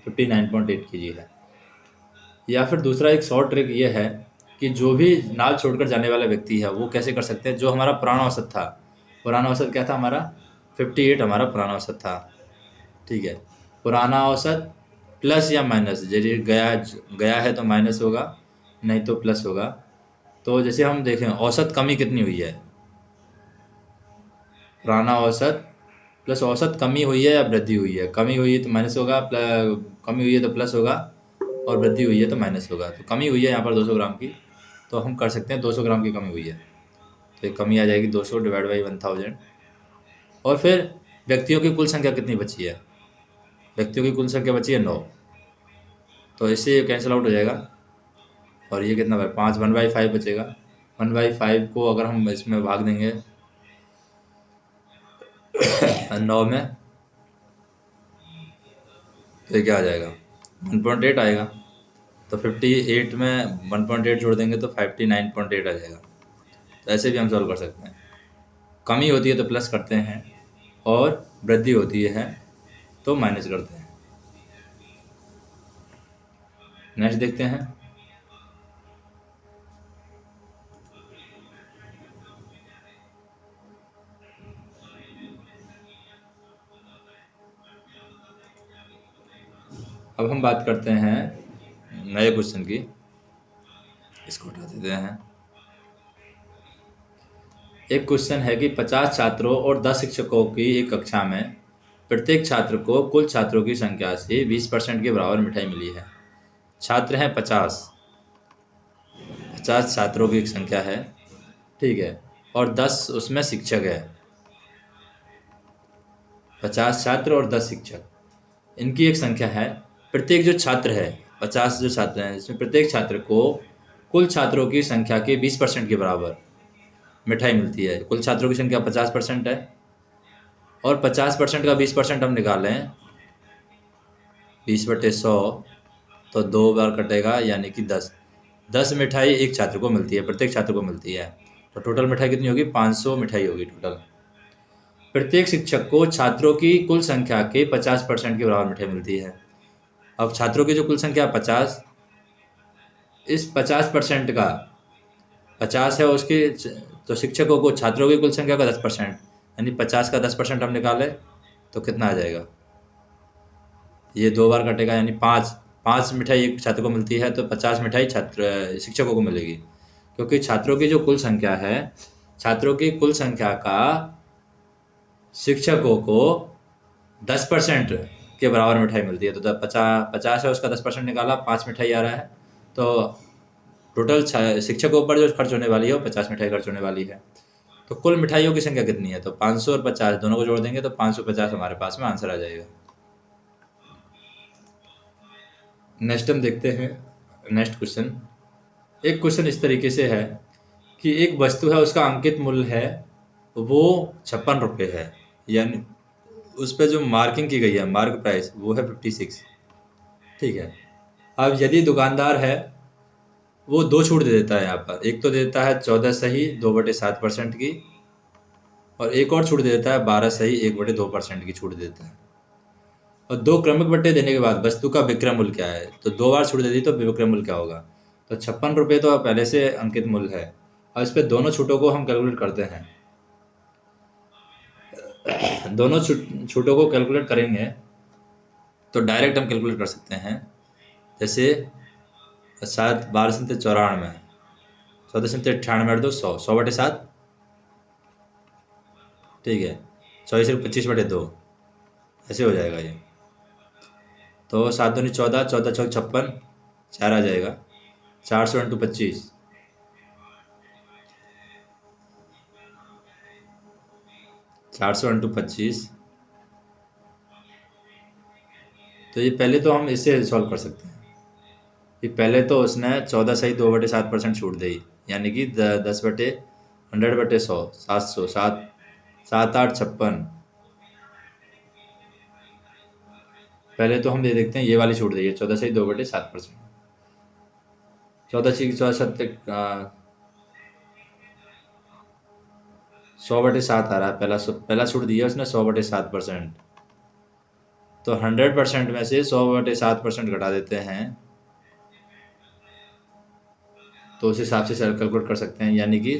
59.8 kg है। या फिर दूसरा एक शॉर्ट ट्रिक ये है कि जो भी नाव छोड़कर जाने वाला व्यक्ति है वो कैसे कर सकते हैं, जो हमारा पुराना औसत था, पुराना औसत क्या था हमारा 58 हमारा पुराना औसत था, ठीक है। पुराना औसत प्लस या माइनस, जैसे गया है तो माइनस होगा, नहीं तो प्लस होगा। तो जैसे हम देखें औसत कमी कितनी हुई है, पुराना औसत प्लस औसत कमी हुई है या वृद्धि हुई है, कमी हुई है तो माइनस होगा, कमी हुई है तो प्लस होगा, और वृद्धि हुई है तो माइनस होगा। तो कमी हुई है यहाँ पर 200 ग्राम की, तो हम कर सकते हैं 200 ग्राम की कमी हुई है, तो ये कमी आ जाएगी 200 डिवाइड बाई 1000। और फिर व्यक्तियों की कुल संख्या कितनी बची है, व्यक्तियों की कुल संख्या बची है 9, तो इससे ये कैंसिल आउट हो जाएगा। और ये कितना भाई 5 1/5 बचेगा। 1/5 को अगर हम इसमें भाग देंगे 9 में, तो ये क्या आ जाएगा 1.8 आएगा। तो 58 में 1.8 जोड़ देंगे तो 59.8 आ जाएगा। तो ऐसे भी हम सॉल्व कर सकते हैं। कमी होती है तो प्लस करते हैं, और वृद्धि होती है तो माइनस करते हैं। नेक्स्ट देखते हैं। अब हम बात करते हैं नए क्वेश्चन की, इसको उठा देते हैं। एक क्वेश्चन है कि 50 छात्रों और 10 शिक्षकों की एक कक्षा में प्रत्येक छात्र को कुल छात्रों की संख्या से 20% के बराबर मिठाई मिली है। छात्र हैं 50 छात्रों की एक संख्या है, ठीक है, और 10 उसमें शिक्षक है। 50 छात्र और 10 शिक्षक, इनकी एक संख्या है। प्रत्येक जो छात्र है, 50 जो छात्र हैं, इसमें प्रत्येक छात्र को कुल छात्रों की संख्या के 20% के बराबर मिठाई मिलती है। कुल छात्रों की संख्या 50% है, और 50% का 20% हम निकालें 20/100, तो 2 बार कटेगा, यानी कि 10 मिठाई एक छात्र को मिलती है, प्रत्येक छात्र को मिलती है। तो टोटल मिठाई कितनी होगी 500 मिठाई होगी टोटल। प्रत्येक शिक्षक को छात्रों की कुल संख्या के 50% के बराबर मिठाई मिलती है। अब छात्रों की जो कुल संख्या 50, इस 50% का 50 है उसके, तो शिक्षकों को छात्रों की कुल संख्या का 10%, यानी 50 का 10% हम निकालें तो कितना आ जाएगा, ये 2 बार कटेगा, यानी 5 मिठाई एक छात्र को मिलती है, तो 50 मिठाई छात्र शिक्षकों को मिलेगी। क्योंकि छात्रों की जो कुल संख्या है, छात्रों की कुल संख्या का शिक्षकों को 10% के बराबर मिठाई मिलती है। तो 50 है उसका 10% निकाला, 5 मिठाई आ रहा है, तो टोटल शिक्षकों पर जो खर्च होने वाली है वो 50 मिठाई खर्च होने वाली है। तो कुल मिठाइयों की संख्या कितनी है, तो 500 और 50 दोनों को जोड़ देंगे तो 550 हमारे पास में आंसर आ जाएगा। नेक्स्ट हम देखते हैं नेक्स्ट क्वेश्चन। एक क्वेश्चन इस तरीके से है कि एक वस्तु है, उसका अंकित मूल्य है वो 56 रुपये है, यानी उस पर जो मार्किंग की गई है, मार्क प्राइस, वो है 56, ठीक है। अब यदि दुकानदार है वो 2 छूट दे देता है यहाँ पर, एक तो देता है 14 सही 2/7% की, और एक और छूट दे देता है 12 सही 1/2% की छूट देता है। और 2 क्रमिक बट्टे देने के बाद वस्तु का विक्रय मूल्य क्या है, तो 2 बार छूट दे दी तो विक्रय मूल्य क्या होगा, तो 56 रुपये तो पहले से अंकित मूल्य है। और इस पर दोनों छूटों को हम कैलकुलेट करते हैं, दोनों छूटों को कैलकुलेट करेंगे तो डायरेक्ट हम कैलकुलेट कर सकते हैं। जैसे 7 12 से 94, 14 से 98 तो 100/7, ठीक है। 24 से 25/2, ऐसे हो जाएगा ये। तो 7 दूनी 14, 14 छक 56, 4 आ जाएगा, 400 × 25, 400 इंटू 25। तो ये पहले तो हम इससे सॉल्व कर सकते हैं कि पहले तो उसने 14 सही 2/7% छूट दी, यानी कि 10/100/100 700 7 7 8 56। पहले तो हम ये देखते हैं ये वाली छूट दी है 14 सही 2/7%। 14 सी 14 100/7 आ रहा है, पहला छूट दिया उसने 100/7%। तो 100% में से 100/7% घटा देते हैं, तो उस हिसाब से कैलकुलेट कर सकते हैं, यानी कि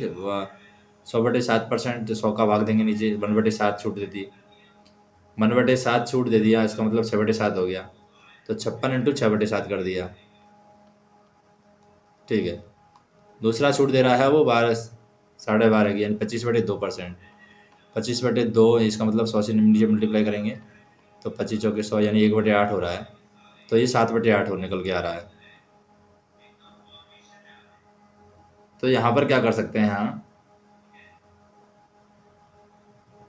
100/7%, 100 का भाग देंगे नीचे, 1/7 छूट देती है, 1/7 छूट दे दिया, इसका मतलब 6/7 हो गया। तो 56 इंटू 6/7 कर दिया, ठीक है। दूसरा छूट दे रहा है वो 12 12.5 की, यानी 25/2%। 25/2, इसका मतलब 100 से नीचे मल्टीप्लाई करेंगे तो 25 चौके 100, यानी 1/8 हो रहा है। तो ये 7/8 हो निकल के आ रहा है। तो यहाँ पर क्या कर सकते हैं, हाँ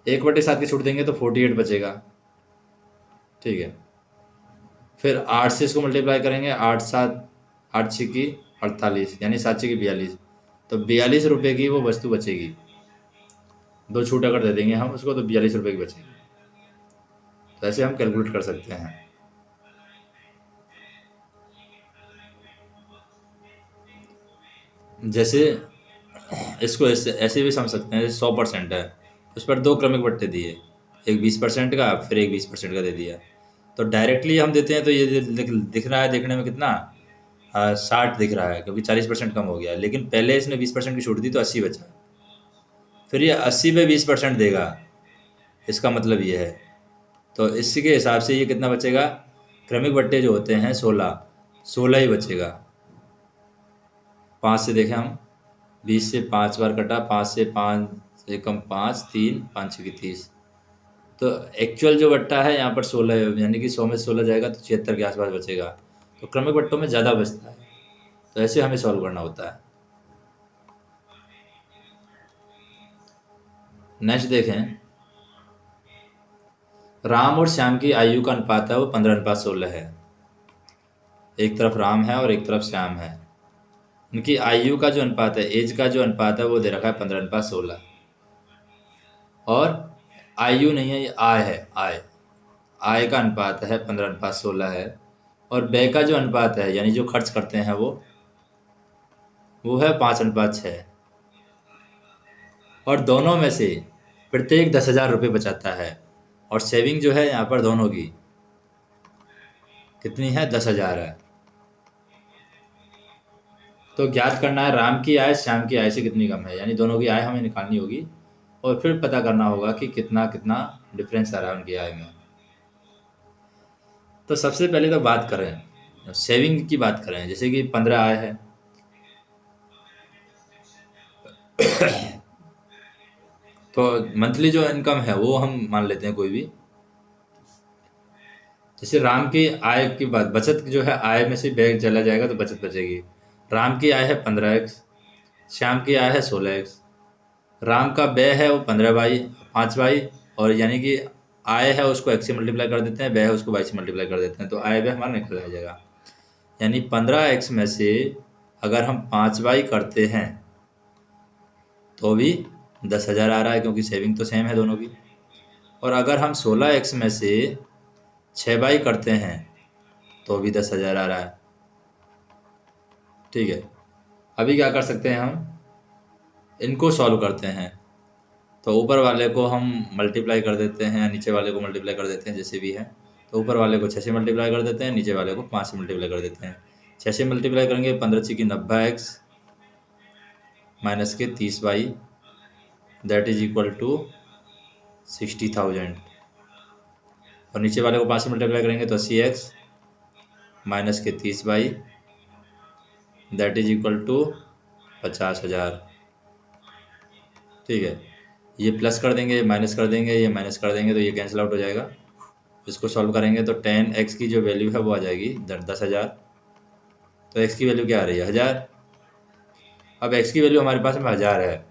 1/7 की छूट देंगे तो 48 बचेगा, ठीक है। फिर 8 से इसको मल्टीप्लाई करेंगे, 8 7 8 6 की 48, यानी 7 6 की 42। तो 42 रुपये की वो वस्तु बचेगी। दो छूट अगर दे देंगे हम उसको तो 42 रुपये की बचेगी। तो ऐसे हम कैलकुलेट कर सकते हैं। जैसे इसको ऐसे भी समझ सकते हैं, जैसे 100% है, उस पर दो क्रमिक बट्टे दिए, एक 20% का फिर एक 20% का दे दिया। तो डायरेक्टली हम देते हैं तो ये दिख रहा है, देखने में कितना 60 दिख रहा है, क्योंकि 40% कम हो गया। लेकिन पहले इसने 20% की छूट दी तो 80 बचा, फिर ये 80 पे 20% देगा, इसका मतलब ये है। तो इसी के हिसाब से ये कितना बचेगा, क्रमिक बट्टे जो होते हैं 16 ही बचेगा। 5 से देखें हम, 20 से 5 बार कटा, 5 से 5 से कम 5 3 5 6 की 30। तो एक्चुअल जो बट्टा है यहाँ पर 16 है, यानी कि 100 में 16 जाएगा तो 76 के आसपास बचेगा। तो क्रमिक बट्टों में ज़्यादा बचता है। तो ऐसे हमें सॉल्व करना होता है। नेक्स्ट देखें, राम और श्याम की आयु का अनुपात है वो 15:16 है। एक तरफ राम है और एक तरफ श्याम है। उनकी आयु का जो अनुपात है, एज का जो अनुपात है वो दे रखा है 15:16। और आयु नहीं है, ये आय है, आय का अनुपात है 15:16 है। और व्यय का जो अनुपात है, यानी जो खर्च करते हैं वो है 5:6। और दोनों में से प्रत्येक 10,000 रुपये बचाता है। और सेविंग जो है यहाँ पर दोनों की कितनी है, 10,000 है। तो ज्ञात करना है राम की आय श्याम की आय से कितनी कम है, यानी दोनों की आय हमें निकालनी होगी और फिर पता करना होगा कि कितना कितना डिफरेंस आ रहा है उनकी आय में। तो सबसे पहले तो बात करें सेविंग की, बात करें जैसे कि 15 आय है तो मंथली जो इनकम है वो हम मान लेते हैं कोई भी। जैसे राम की आय की बात, बचत जो है आय में से व्यय चला जाएगा तो बचत बचेगी। राम की आय है 15x, श्याम की आय है 16x। राम का व्यय है वो 5 बाई, और यानी कि आय है उसको x से मल्टीप्लाई कर देते हैं, व्यय है उसको y से मल्टीप्लाई कर देते हैं, तो आय व्यय हमारा निकल आ जाएगा। यानी 15x में से अगर हम 5 बाई करते हैं तो भी 10,000 आ रहा है, क्योंकि सेविंग तो सेम है दोनों की। और अगर हम 16x में से 6 बाई करते हैं तो भी 10,000 आ रहा है, ठीक है। अभी क्या कर सकते हैं, हम इनको सॉल्व करते हैं। तो ऊपर वाले को हम मल्टीप्लाई कर देते हैं, नीचे वाले को मल्टीप्लाई कर देते हैं, जैसे भी है। तो ऊपर वाले को 6 से मल्टीप्लाई कर देते हैं, नीचे वाले को 5 से मल्टीप्लाई कर देते हैं। 6 से मल्टीप्लाई करेंगे 15 6 की 90x माइनस के 30 by, that is equal to 60,000। और नीचे वाले को 5 से मल्टीप्लाई करेंगे तो 80x माइनस के 30 by, that is equal to 50,000, ठीक है। ये प्लस कर देंगे, माइनस कर देंगे, ये माइनस कर देंगे तो ये कैंसिल आउट हो जाएगा। इसको सॉल्व करेंगे तो 10x की जो वैल्यू है वो आ जाएगी 10,000। तो x की वैल्यू क्या आ रही है, 1000। अब x की वैल्यू हमारे पास में 1000 है,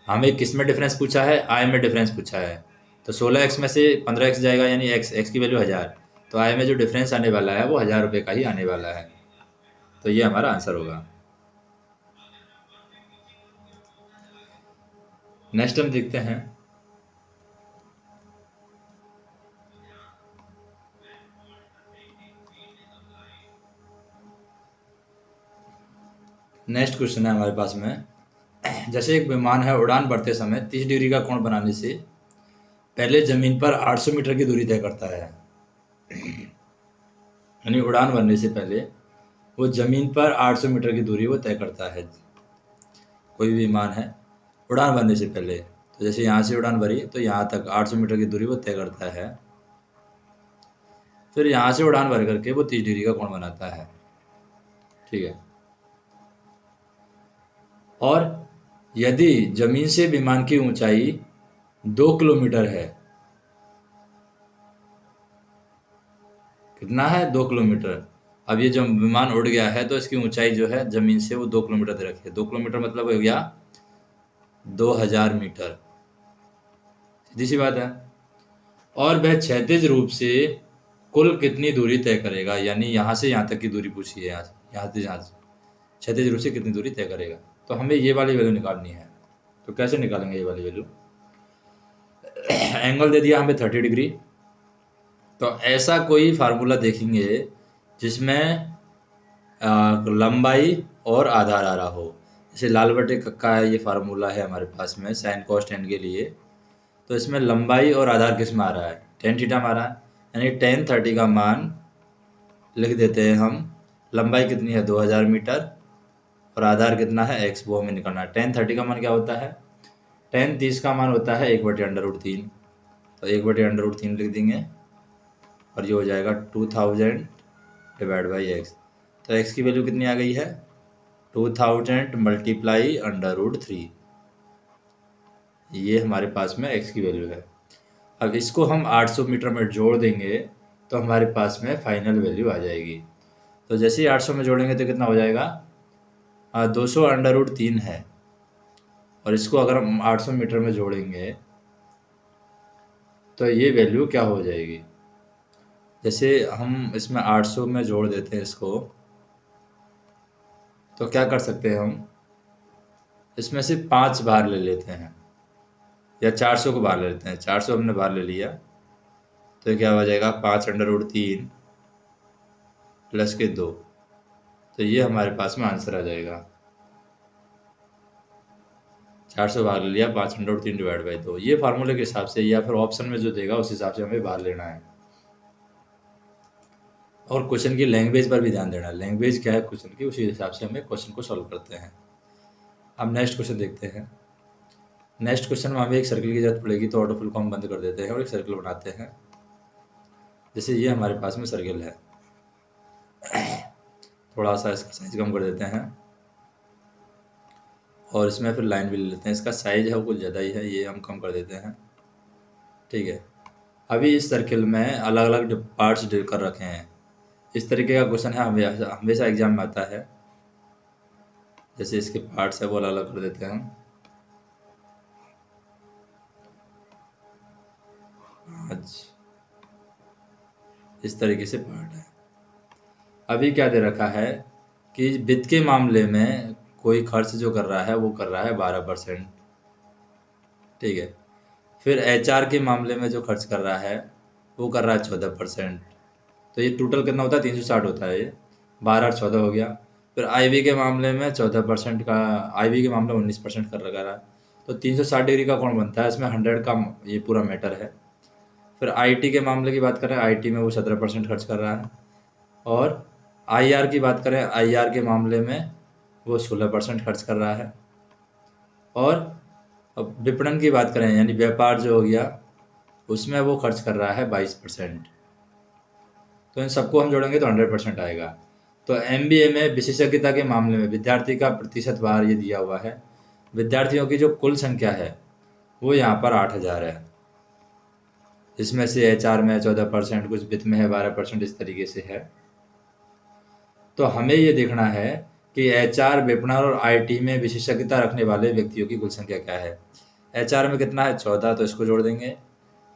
हमें किस में डिफरेंस पूछा है, आय में डिफरेंस पूछा है। तो 16x में से 15x जाएगा, यानी x की वैल्यू 1000। तो आय में जो डिफरेंस आने वाला है वो 1000 रुपये का ही आने वाला है। तो ये हमारा आंसर होगा। नेक्स्ट हम देखते हैं, नेक्स्ट क्वेश्चन है हमारे पास में। जैसे एक विमान है, उड़ान भरते समय 30 डिग्री का कोण बनाने से पहले जमीन पर 800 मीटर की दूरी तय करता है। यानी उड़ान भरने से पहले वो जमीन पर 800 मीटर की दूरी वो तय करता है। कोई भी विमान है, उड़ान भरने से पहले, तो जैसे यहाँ से उड़ान भरी तो यहाँ तक 800 मीटर की दूरी वो तय करता है। फिर यहाँ से उड़ान भर करके वो 30 डिग्री का कोण बनाता है। ठीक है। और यदि जमीन से विमान की ऊंचाई 2 किलोमीटर है, कितना है, 2 किलोमीटर। अब ये जो विमान उड़ गया है तो इसकी ऊंचाई जो है जमीन से वो 2 किलोमीटर दे रखी है। 2 किलोमीटर मतलब हो गया 2000 मीटर, सीधी सी बात है। और वह क्षैतिज रूप से कुल कितनी दूरी तय करेगा, यानी यहाँ से यहाँ तक की दूरी पूछी है, यहाँ से क्षैतिज रूप से कितनी दूरी तय करेगा। तो हमें ये वाली वैल्यू निकालनी है। तो कैसे निकालेंगे ये वाली वैल्यू? एंगल दे दिया हमें 30 डिग्री। तो ऐसा कोई फार्मूला देखेंगे जिसमें लंबाई और आधार आ रहा हो। जैसे लाल बटे का ये फार्मूला है हमारे पास में साइन कॉस टेन के लिए। तो इसमें लंबाई और आधार किस में आ रहा है, टेन थीटा में आ रहा है। यानी टेन 30 का मान लिख देते हैं हम। लंबाई कितनी है, 2000 मीटर, और आधार कितना है, x, वो हमें निकालना है। टेन 30 का मान क्या होता है, टेन 30 का मान होता है 1/√3। तो 1/√3 लिख देंगे और ये हो जाएगा 2000 डिवाइड बाई x। तो x की वैल्यू कितनी आ गई है, 2000 मल्टीप्लाई √3। ये हमारे पास में x की वैल्यू है। अब इसको हम 800 मीटर में जोड़ देंगे तो हमारे पास में फाइनल वैल्यू आ जाएगी। तो जैसे ही 800 में जोड़ेंगे तो कितना हो जाएगा, 200 √3 है। और इसको अगर हम 800 मीटर में जोड़ेंगे तो ये वैल्यू क्या हो जाएगी। जैसे हम इसमें 800 में जोड़ देते हैं इसको, तो क्या कर सकते हैं हम, इसमें से 5 बार ले लेते हैं, या 400 को बाहर ले लेते हैं। 400 हमने बाहर ले लिया तो क्या हो जाएगा, 5/3 प्लस के 2। तो ये हमारे पास में आंसर आ जाएगा। 400 बाहर ले लिया, 5/3 डिवाइड बाई 2। ये फार्मूले के हिसाब से, या फिर ऑप्शन में जो देगा उस हिसाब से हमें बाहर लेना है। और क्वेश्चन की लैंग्वेज पर भी ध्यान देना है, लैंग्वेज क्या है क्वेश्चन की, उसी हिसाब से हमें क्वेश्चन को सॉल्व करते हैं। अब नेक्स्ट क्वेश्चन देखते हैं। नेक्स्ट क्वेश्चन में हमें एक सर्कल की जरूरत पड़ेगी, तो ऑटो फिल को हम बंद कर देते हैं और एक सर्कल बनाते हैं। जैसे ये हमारे पास में सर्कल है, थोड़ा सा इसका साइज कम कर देते हैं और इसमें फिर लाइन भी ले लेते हैं। इसका साइज है वो कुछ ज़्यादा ही है, ये हम कम कर देते हैं। ठीक है। अभी इस सर्कल में अलग अलग पार्ट्स कर रखे हैं। इस तरीके का क्वेश्चन है, हमेशा एग्जाम में आता है। जैसे इसके पार्ट्स है वो अलग अलग कर देते हैं हम। आज इस तरीके से पार्ट है। अभी क्या दे रखा है कि वित्त के मामले में कोई खर्च जो कर रहा है वो कर रहा है 12%। ठीक है। फिर HR के मामले में जो खर्च कर रहा है वो कर रहा है 14%। तो ये टोटल कितना होता है, 360 होता है। ये 12 और 14 हो गया। फिर IB के मामले में 14% का, IB के मामले में 19% कर लगा रहा है। तो 360 डिग्री का कोण बनता है, इसमें 100 का ये पूरा मैटर है। फिर IT के मामले की बात करें, IT में वो 17% खर्च कर रहा है। और IR की बात करें, IR के मामले में वो 16% खर्च कर रहा है। और अब विपणन की बात करें, यानी व्यापार जो हो गया, उसमें वो खर्च कर रहा है 22%। तो इन सबको हम जोड़ेंगे तो 100% आएगा। तो MBA में विशेषज्ञता के मामले में विद्यार्थी का प्रतिशत भार ये दिया हुआ है। विद्यार्थियों की जो कुल संख्या है वो यहाँ पर 8000 है। इसमें से HR में 14%, कुछ वित्त में है 12%, इस तरीके से है। तो हमें ये देखना है कि एचआर, विपणन और आईटी में विशेषज्ञता रखने वाले व्यक्तियों की कुल संख्या क्या है। एचआर में कितना है 14, तो इसको जोड़ देंगे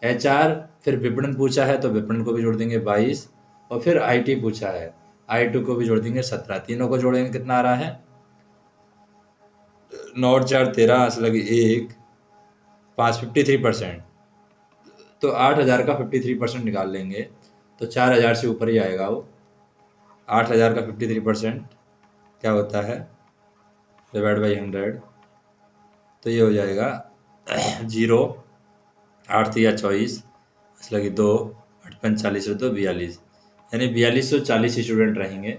एचआर। फिर विपणन पूछा है तो विपणन को भी जोड़ देंगे 22, और फिर आईटी पूछा है आई2 को भी जोड़ देंगे 17। तीनों को जोड़ेंगे कितना आ रहा है 9 और 4 13, असल लगी 1 5 53%। तो 8,000 का 53% निकाल लेंगे तो 4,000 से ऊपर ही आएगा वो। 8,000 का 53% क्या होता है डिवाइड बाई 100, तो ये हो जाएगा 0 8 या 24, असल लगी 2 8 45 तो 42, यानी 4240 स्टूडेंट रहेंगे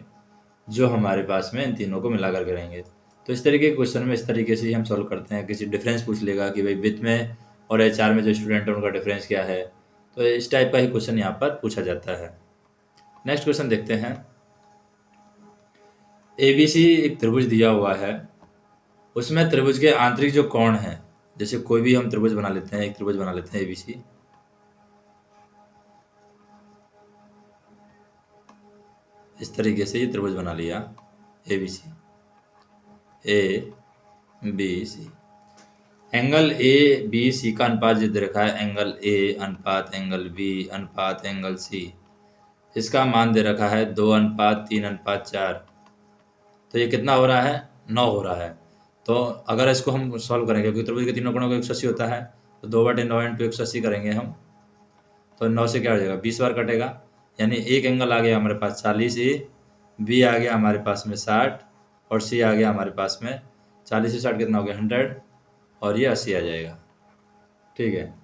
जो हमारे पास में इन तीनों को मिला करके रहेंगे। तो इस तरीके के क्वेश्चन में इस तरीके से ही हम सॉल्व करते हैं। किसी डिफरेंस पूछ लेगा कि भाई वित्त में और एचआर में जो स्टूडेंट है उनका डिफरेंस क्या है, तो इस टाइप का ही क्वेश्चन यहाँ पर पूछा जाता है। नेक्स्ट क्वेश्चन देखते हैं। एबीसी एक त्रिभुज दिया हुआ है, उसमें त्रिभुज के आंतरिक जो कोण है, जैसे कोई भी हम त्रिभुज बना लेते हैं, एक त्रिभुज बना लेते हैं एबीसी, इस तरीके से ये त्रिभुज बना लिया ABC, A B C. Angle A B C का अनुपात जो दे रखा है एंगल ए अनुपात एंगल बी अनुपात एंगल सी, इसका मान दे रखा है 2:3:4। तो ये कितना हो रहा है 9 हो रहा है। तो अगर इसको हम सॉल्व करेंगे, क्योंकि त्रिभुज के तीनों कोणों को 180 होता है, तो 2/9 × 180 करेंगे हम, तो 9 से क्या हो जाएगा 20 बार कटेगा, यानी एक एंगल आ गया हमारे पास 40 ए, बी आ गया हमारे पास में 60, और सी आ गया हमारे पास में 40 से 60 कितना हो गया 100, और ये 80 आ जाएगा। ठीक है।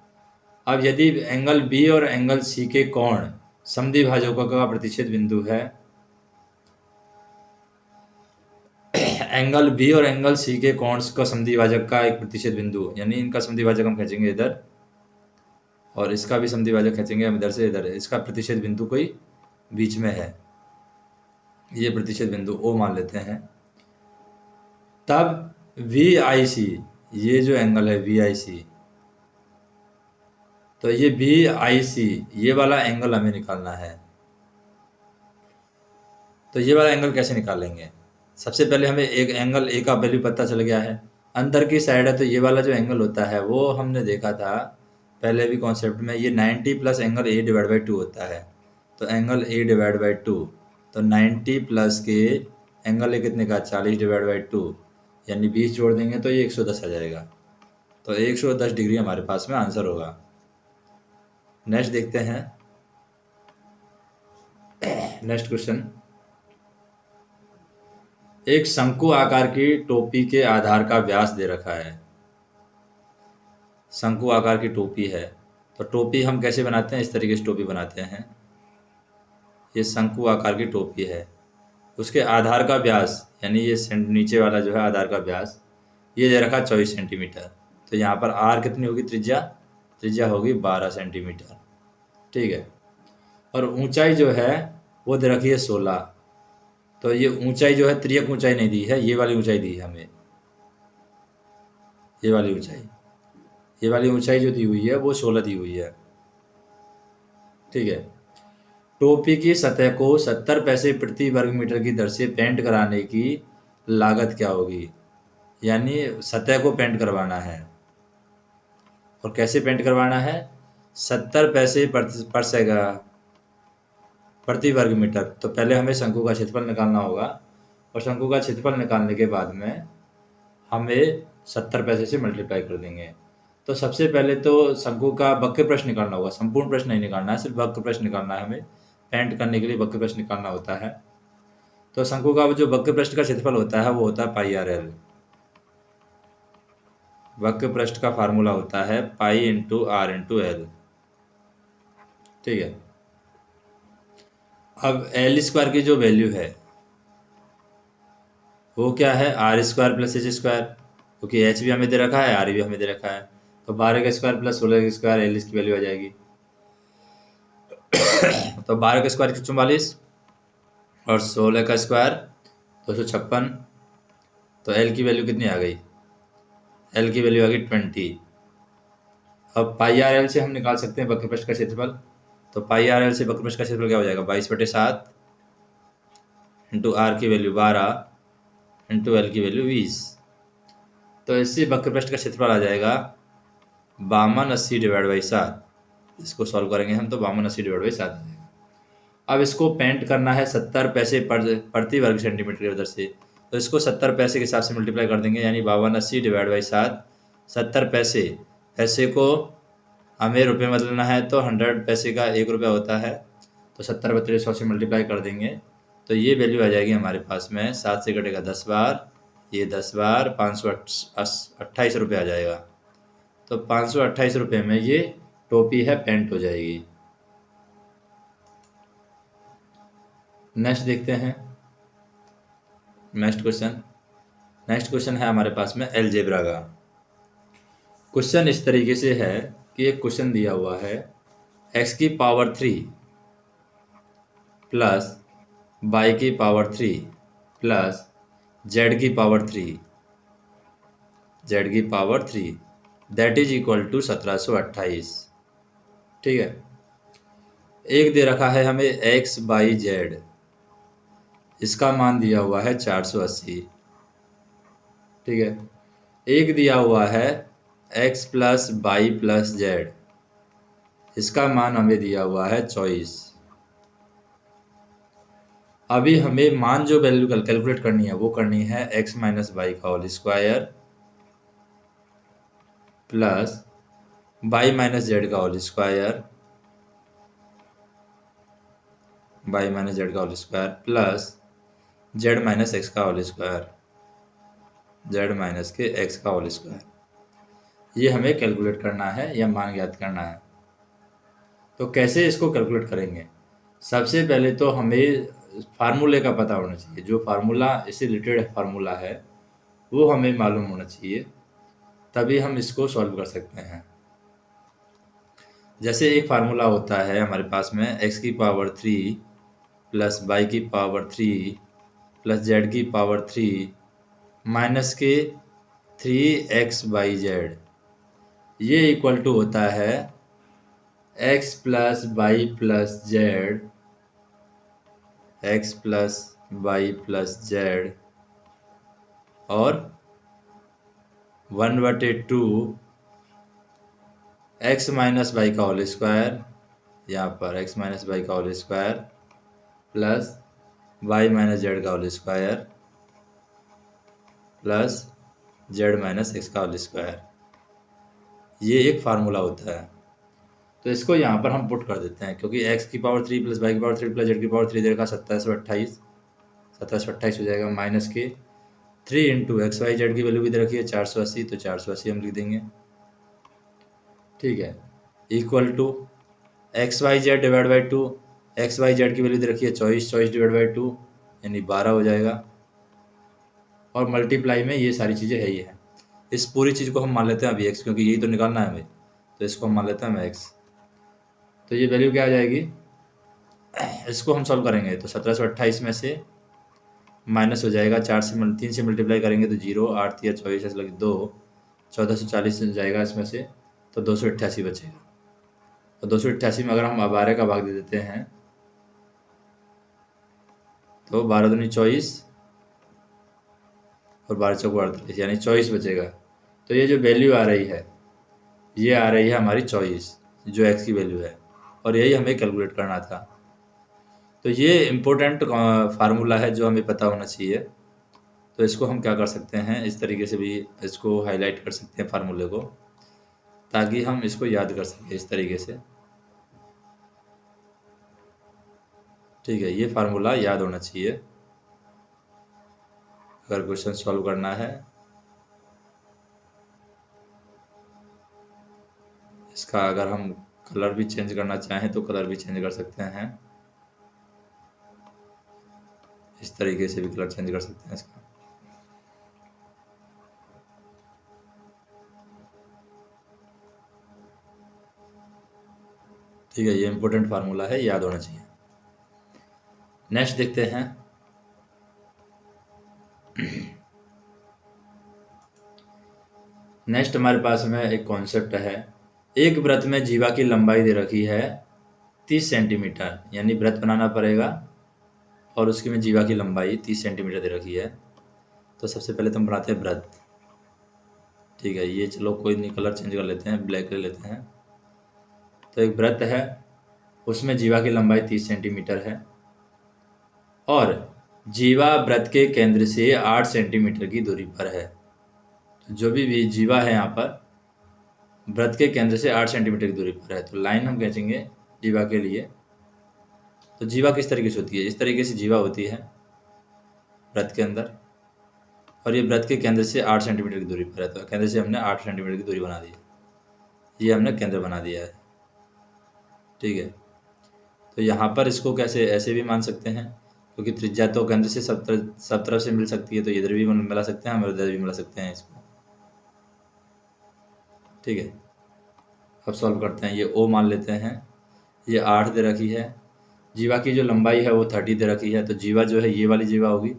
अब यदि एंगल बी और एंगल सी के कोण समद्विभाजकों का प्रतिच्छेद बिंदु है, एंगल बी और एंगल सी के कोण का समद्विभाजक का एक प्रतिच्छेद बिंदु, यानी इनका समद्विभाजक हम खींचेंगे इधर, और इसका भी समद्विभाजक खींचेंगे हम इधर से इधर, इसका प्रतिच्छेद बिंदु कोई बीच में है, ये प्रतिच्छेद बिंदु ओ मान लेते हैं। तब वी आई सी, ये जो एंगल है वी आई सी, तो ये वी आई सी ये वाला एंगल हमें निकालना है। तो ये वाला एंगल कैसे निकालेंगे, सबसे पहले हमें एक एंगल ए का वैल्यू पता चल गया है, अंदर की साइड है, तो ये वाला जो एंगल होता है वो हमने देखा था पहले भी कॉन्सेप्ट में, ये 90 plus angle A divide by 2 होता है। तो एंगल ए डिवाइड बाई 2, तो 90 प्लस के एंगल ए कितने का 40 डिवाइड बाई 2, यानी 20 जोड़ देंगे तो ये 110 आ जाएगा। तो 110 डिग्री हमारे पास में आंसर होगा। नेक्स्ट देखते हैं। नेक्स्ट क्वेश्चन, एक शंकु आकार की टोपी के आधार का व्यास दे रखा है। शंकु आकार की टोपी है, तो टोपी हम कैसे बनाते हैं, इस तरीके से टोपी बनाते हैं। ये शंकु आकार की टोपी है, उसके आधार का व्यास, यानी ये नीचे वाला जो है आधार का व्यास, ये दे रखा 24 सेंटीमीटर। तो यहाँ पर आर कितनी होगी, त्रिज्या होगी 12 सेंटीमीटर। ठीक है। और ऊंचाई जो है वो दे रखी है 16। तो ये ऊंचाई जो है तिर्यक ऊंचाई नहीं दी है, ये वाली ऊंचाई दी है हमें, ये वाली ऊंचाई जो दी हुई है वो 16 दी हुई है। ठीक है। टोपी की सतह को 70 पैसे प्रति वर्ग मीटर की दर से पेंट कराने की लागत क्या होगी, यानी सतह को पेंट करवाना है, और कैसे पेंट करवाना है 70 पैसे प्रति वर्ग मीटर। तो पहले हमें शंकु का क्षेत्रफल निकालना होगा, और शंकु का क्षेत्रफल निकालने के बाद में हमें 70 पैसे से मल्टीप्लाई कर देंगे। तो सबसे पहले तो शंकु का वक्र प्रश्न निकालना होगा, संपूर्ण प्रश्न नहीं निकालना है, सिर्फ वक्र प्रश्न निकालना है। हमें पेंट करने के लिए वक्र प्रश्न निकालना होता है। तो शंकु का जो वक्र प्रश्न का क्षेत्रफल होता है वो होता है पाई आर एल। वक्र पृष्ठ का फार्मूला होता है pi into R into L. ठीक है। अब एल स्क्वायर की जो वैल्यू है वो क्या है R square plus H square, क्योंकि एच भी हमें दे रखा है आर भी हमें दे रखा है। तो 12 का स्क्वायर प्लस 16 का स्क्वायर, एल इसकी वैल्यू आ जाएगी। तो 12 का स्क्वायर 144 और 16 का स्क्वायर 256। तो एल की वैल्यू कितनी आ गई, एल की वैल्यू आ गई 20। अब पाई आर एल से हम निकाल सकते हैं वक्र पृष्ठ का क्षेत्रफल। तो पाई आर एल से वक्र पृष्ठ का क्षेत्रफल क्या हो जाएगा 22/7 इंटू आर की वैल्यू 12 इंटू एल की वैल्यू 20। तो इससे वक्रपृष्ठ का क्षेत्रफल आ जाएगा 5280 डिवाइड बाई 7। इसको सॉल्व करेंगे हम तो 5280 डिवाइड बाई 7 आ जाएगा। अब इसको पेंट करना है 70 पैसे प्रति वर्ग सेंटीमीटर की दर से, तो इसको 70 पैसे के हिसाब से मल्टीप्लाई कर देंगे, यानी 5280 डिवाइड बाई 7। 70 पैसे, पैसे को हमें रुपये में बदलना है तो 100 पैसे का 1 रुपया होता है, तो 70 बटे 100 से मल्टीप्लाई कर देंगे तो ये वैल्यू आ जाएगी हमारे पास में। 7 से कटेगा 10 बार, ये 10 बार 528 रुपये आ जाएगा। तो 528 रुपये में ये टोपी है पेंट हो जाएगी। नेक्स्ट देखते हैं नेक्स्ट क्वेश्चन है हमारे पास में अलजेब्रा का। क्वेश्चन इस तरीके से है कि एक क्वेश्चन दिया हुआ है x की पावर 3 प्लस y की पावर 3 प्लस z की power 3 that is equal to 1728। ठीक है, एक दे रखा है हमें x बाई जेड, इसका मान दिया हुआ है 480। ठीक है, एक दिया हुआ है x plus by plus Z, इसका मान हमें दिया हुआ है 24। अभी हमें मान जो वैल्यू कैलकुलेट करनी है वो करनी है x माइनस बाई का whole square plus Y minus Z का whole square plus Z minus X का होल स्क्वायर, जेड माइनस के एक्स का होल स्क्वायर। ये हमें कैलकुलेट करना है या मान ज्ञात करना है। तो कैसे इसको कैलकुलेट करेंगे? सबसे पहले तो हमें फार्मूले का पता होना चाहिए, जो फार्मूला इससे रिलेटेड फार्मूला है वो हमें मालूम होना चाहिए, तभी हम इसको सॉल्व कर सकते हैं। जैसे एक फार्मूला होता है हमारे पास में x की पावर 3 प्लस y की पावर 3 प्लस z की पावर 3 माइनस के 3x बाई जेड, ये इक्वल टू होता है x plus Y plus Z, x plus Y plus Z और 1/2 x माइनस वाई का होल स्क्वायर, यहाँ पर x माइनस वाई का whole square plus y minus Z का whole square plus z minus X का whole square. ये एक formula होता है। तो इसको यहाँ पर हम पुट कर देते हैं, क्योंकि x की पावर 3 प्लस y की पावर 3 प्लस z की पावर 3 देगा 1728 हो जाएगा, माइनस के 3 इंटू एक्स वाई जेड की वैल्यू भी दे रखी है 480, तो 480 हम लिख देंगे। ठीक है, equal to x y z divide by 2, x y z की वैल्यू दे रखी है 24 डिवाइड बाई 2 यानी 12 हो जाएगा, और मल्टीप्लाई में ये सारी चीज़ें है ही है। इस पूरी चीज़ को हम मान लेते हैं अभी x, क्योंकि यही तो निकालना है हमें, तो इसको हम मान लेते हैं हम x। तो ये वैल्यू क्या आ जाएगी, इसको हम सॉल्व करेंगे तो 1728 में से माइनस हो जाएगा 3 से मल्टीप्लाई करेंगे तो 0, 8 या 24 ऐसे लगे 2, 1440 जाएगा इसमें से, तो 288 बचेगा। तो 288 में अगर हम 12 का भाग दे देते हैं तो 12 दूनी 24 और 12 चौको 48 यानी 24 बचेगा। तो ये जो वैल्यू आ रही है ये आ रही है हमारी 24, जो x की वैल्यू है, और यही हमें कैलकुलेट करना था। तो ये इम्पोर्टेंट फार्मूला है जो हमें पता होना चाहिए। तो इसको हम क्या कर सकते हैं, इस तरीके से भी इसको हाईलाइट कर सकते हैं फार्मूले को, ताकि हम इसको याद कर सकें इस तरीके से। ठीक है, ये फार्मूला याद होना चाहिए अगर क्वेश्चन सॉल्व करना है। इसका अगर हम कलर भी चेंज करना चाहें तो कलर भी चेंज कर सकते हैं, इस तरीके से भी कलर चेंज कर सकते हैं इसका। ठीक है, ये इम्पोर्टेंट फार्मूला है, याद होना चाहिए। नेक्स्ट देखते हैं नेक्स्ट हमारे पास में एक कॉन्सेप्ट है, एक वृत्त में जीवा की लंबाई दे रखी है 30 सेंटीमीटर, यानी वृत्त बनाना पड़ेगा और उसकी में जीवा की लंबाई 30 सेंटीमीटर दे रखी है। तो सबसे पहले तो हम बनाते हैं वृत्त। ठीक है, ये चलो कोई नहीं, कलर चेंज कर लेते हैं, ब्लैक ले लेते हैं। तो एक वृत्त है, उसमें जीवा की लंबाई 30 सेंटीमीटर है और जीवा वृत्त के केंद्र से 8 सेंटीमीटर की दूरी पर है। तो जो भी जीवा है यहाँ पर वृत्त के केंद्र से 8 सेंटीमीटर की दूरी पर है, तो लाइन हम खींचेंगे जीवा के लिए। तो जीवा किस तरीके से होती है? इस तरीके से जीवा होती है वृत्त के अंदर, और ये वृत्त के केंद्र से 8 सेंटीमीटर की दूरी पर है। तो केंद्र से हमने 8 सेंटीमीटर की दूरी बना दी, ये हमने केंद्र बना दिया है। ठीक है, तो यहाँ पर इसको कैसे ऐसे भी मान सकते हैं, क्योंकि त्रिज्या तो केंद्र से सब तरफ से मिल सकती है, तो इधर भी मिला सकते हैं, हम इधर भी मिला सकते हैं इसको। ठीक है, अब सॉल्व करते हैं। ये ओ मान लेते हैं, ये 8 दे रखी है। जीवा की जो लंबाई है वो 30 दे रखी है, तो जीवा जो है ये वाली जीवा होगी,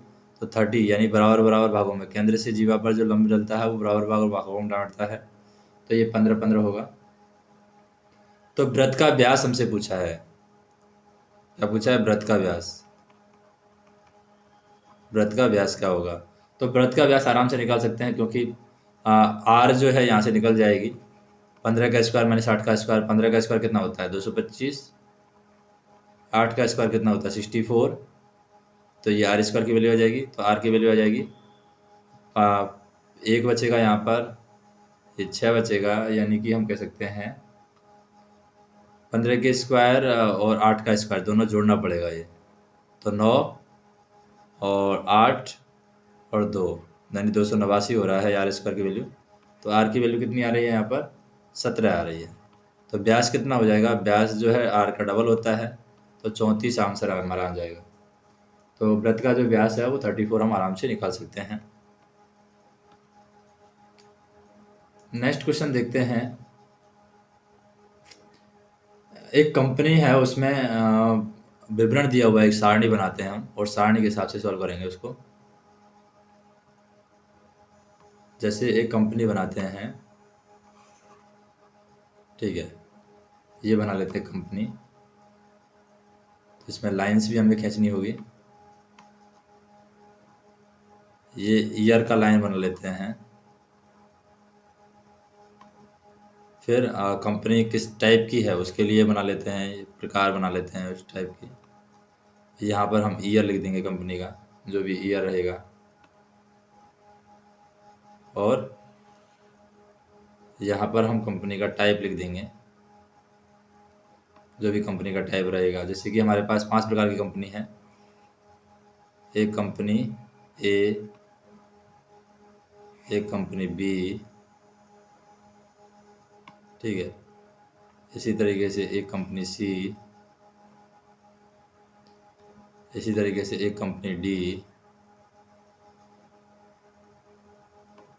तो 30 यानी बराबर बराबर भागों में, केंद्र से जीवा पर जो लंब डलता है वो बराबर बराबर भागों में बांटता है, तो ये 15-15 होगा। तो वृत्त का व्यास हमसे पूछा है, क्या पूछा है? वृत्त का व्यास। वृत्त का व्यास क्या होगा? तो वृत्त का व्यास आराम से निकाल सकते हैं, क्योंकि आर जो है यहाँ से निकल जाएगी। 15 का स्क्वायर माइनस 8 का स्क्वायर, 15 का स्क्वायर कितना होता है? 225। 8 का स्क्वायर कितना होता है? 64। तो ये आर स्क्वायर की वैल्यू आ जाएगी, तो आर की वैल्यू आ जाएगी 1 बचेगा यहाँ पर, ये 6 बचेगा, यानी कि हम कह सकते हैं 15 के स्क्वायर और 8 का स्क्वायर दोनों जोड़ना पड़ेगा ये, तो 9 और 8 और 2 यानी 289 हो रहा है आर स्क्वायर की वैल्यू। तो आर की वैल्यू कितनी आ रही है यहाँ पर? 17 आ रही है। तो व्यास कितना हो जाएगा? व्यास जो है आर का डबल होता है, तो 34 आंसर हमारा आ जाएगा। तो वृत्त का जो व्यास है वो 34 हम आराम से निकाल सकते हैं। नेक्स्ट क्वेश्चन देखते हैं। एक कंपनी है, उसमें विवरण दिया हुआ है, एक सारणी बनाते हैं हम, और सारणी के हिसाब से सॉल्व करेंगे उसको। जैसे एक कंपनी बनाते हैं, ठीक है, ये बना लेते हैं कंपनी, तो इसमें लाइंस भी हमें खींचनी होगी। ये ईयर का लाइन बना लेते हैं। फिर कंपनी किस टाइप की है उसके लिए बना लेते हैं, प्रकार बना लेते हैं उस टाइप की। यहाँ पर हम ईयर लिख देंगे कंपनी का, जो भी ईयर रहेगा, और यहाँ पर हम कंपनी का टाइप लिख देंगे, जो भी कंपनी का टाइप रहेगा। जैसे कि हमारे पास 5 प्रकार की कंपनी है। एक कंपनी ए, एक कंपनी बी, ठीक है, इसी तरीके से एक कंपनी सी, इसी तरीके से एक कंपनी डी,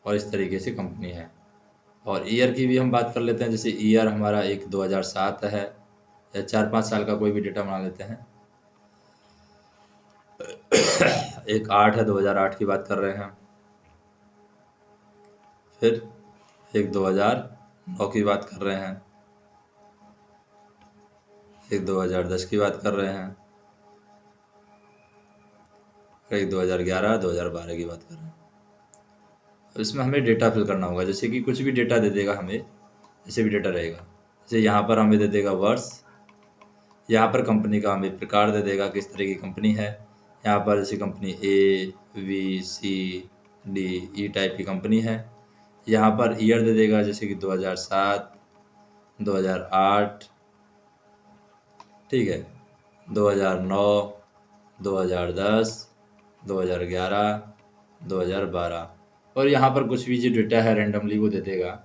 और इस तरीके से कंपनी है। और ईयर की भी हम बात कर लेते हैं। जैसे ईयर हमारा एक 2007 है, या 4-5 साल का कोई भी डेटा बना लेते हैं। एक 8 है, 2008 की बात कर रहे हैं। फिर एक 2009 की बात कर रहे हैं, एक 2010 की बात कर रहे हैं, एक 2011, 2012 की बात कर रहे हैं। इसमें हमें डेटा फिल करना होगा। जैसे कि कुछ भी डेटा दे देगा हमें, जैसे भी डेटा रहेगा, जैसे यहाँ पर हमें दे देगा वर्ष, यहाँ पर कंपनी का हमें प्रकार दे देगा, किस तरह की कंपनी है। यहाँ पर जैसे कंपनी ए, बी, सी, डी, ई टाइप की कंपनी है। यहाँ पर ईयर दे देगा, जैसे कि 2007, 2008, ठीक है, 2009, 2010, 2011, 2012, और यहाँ पर कुछ भी जो डेटा है रैंडमली वो दे देगा।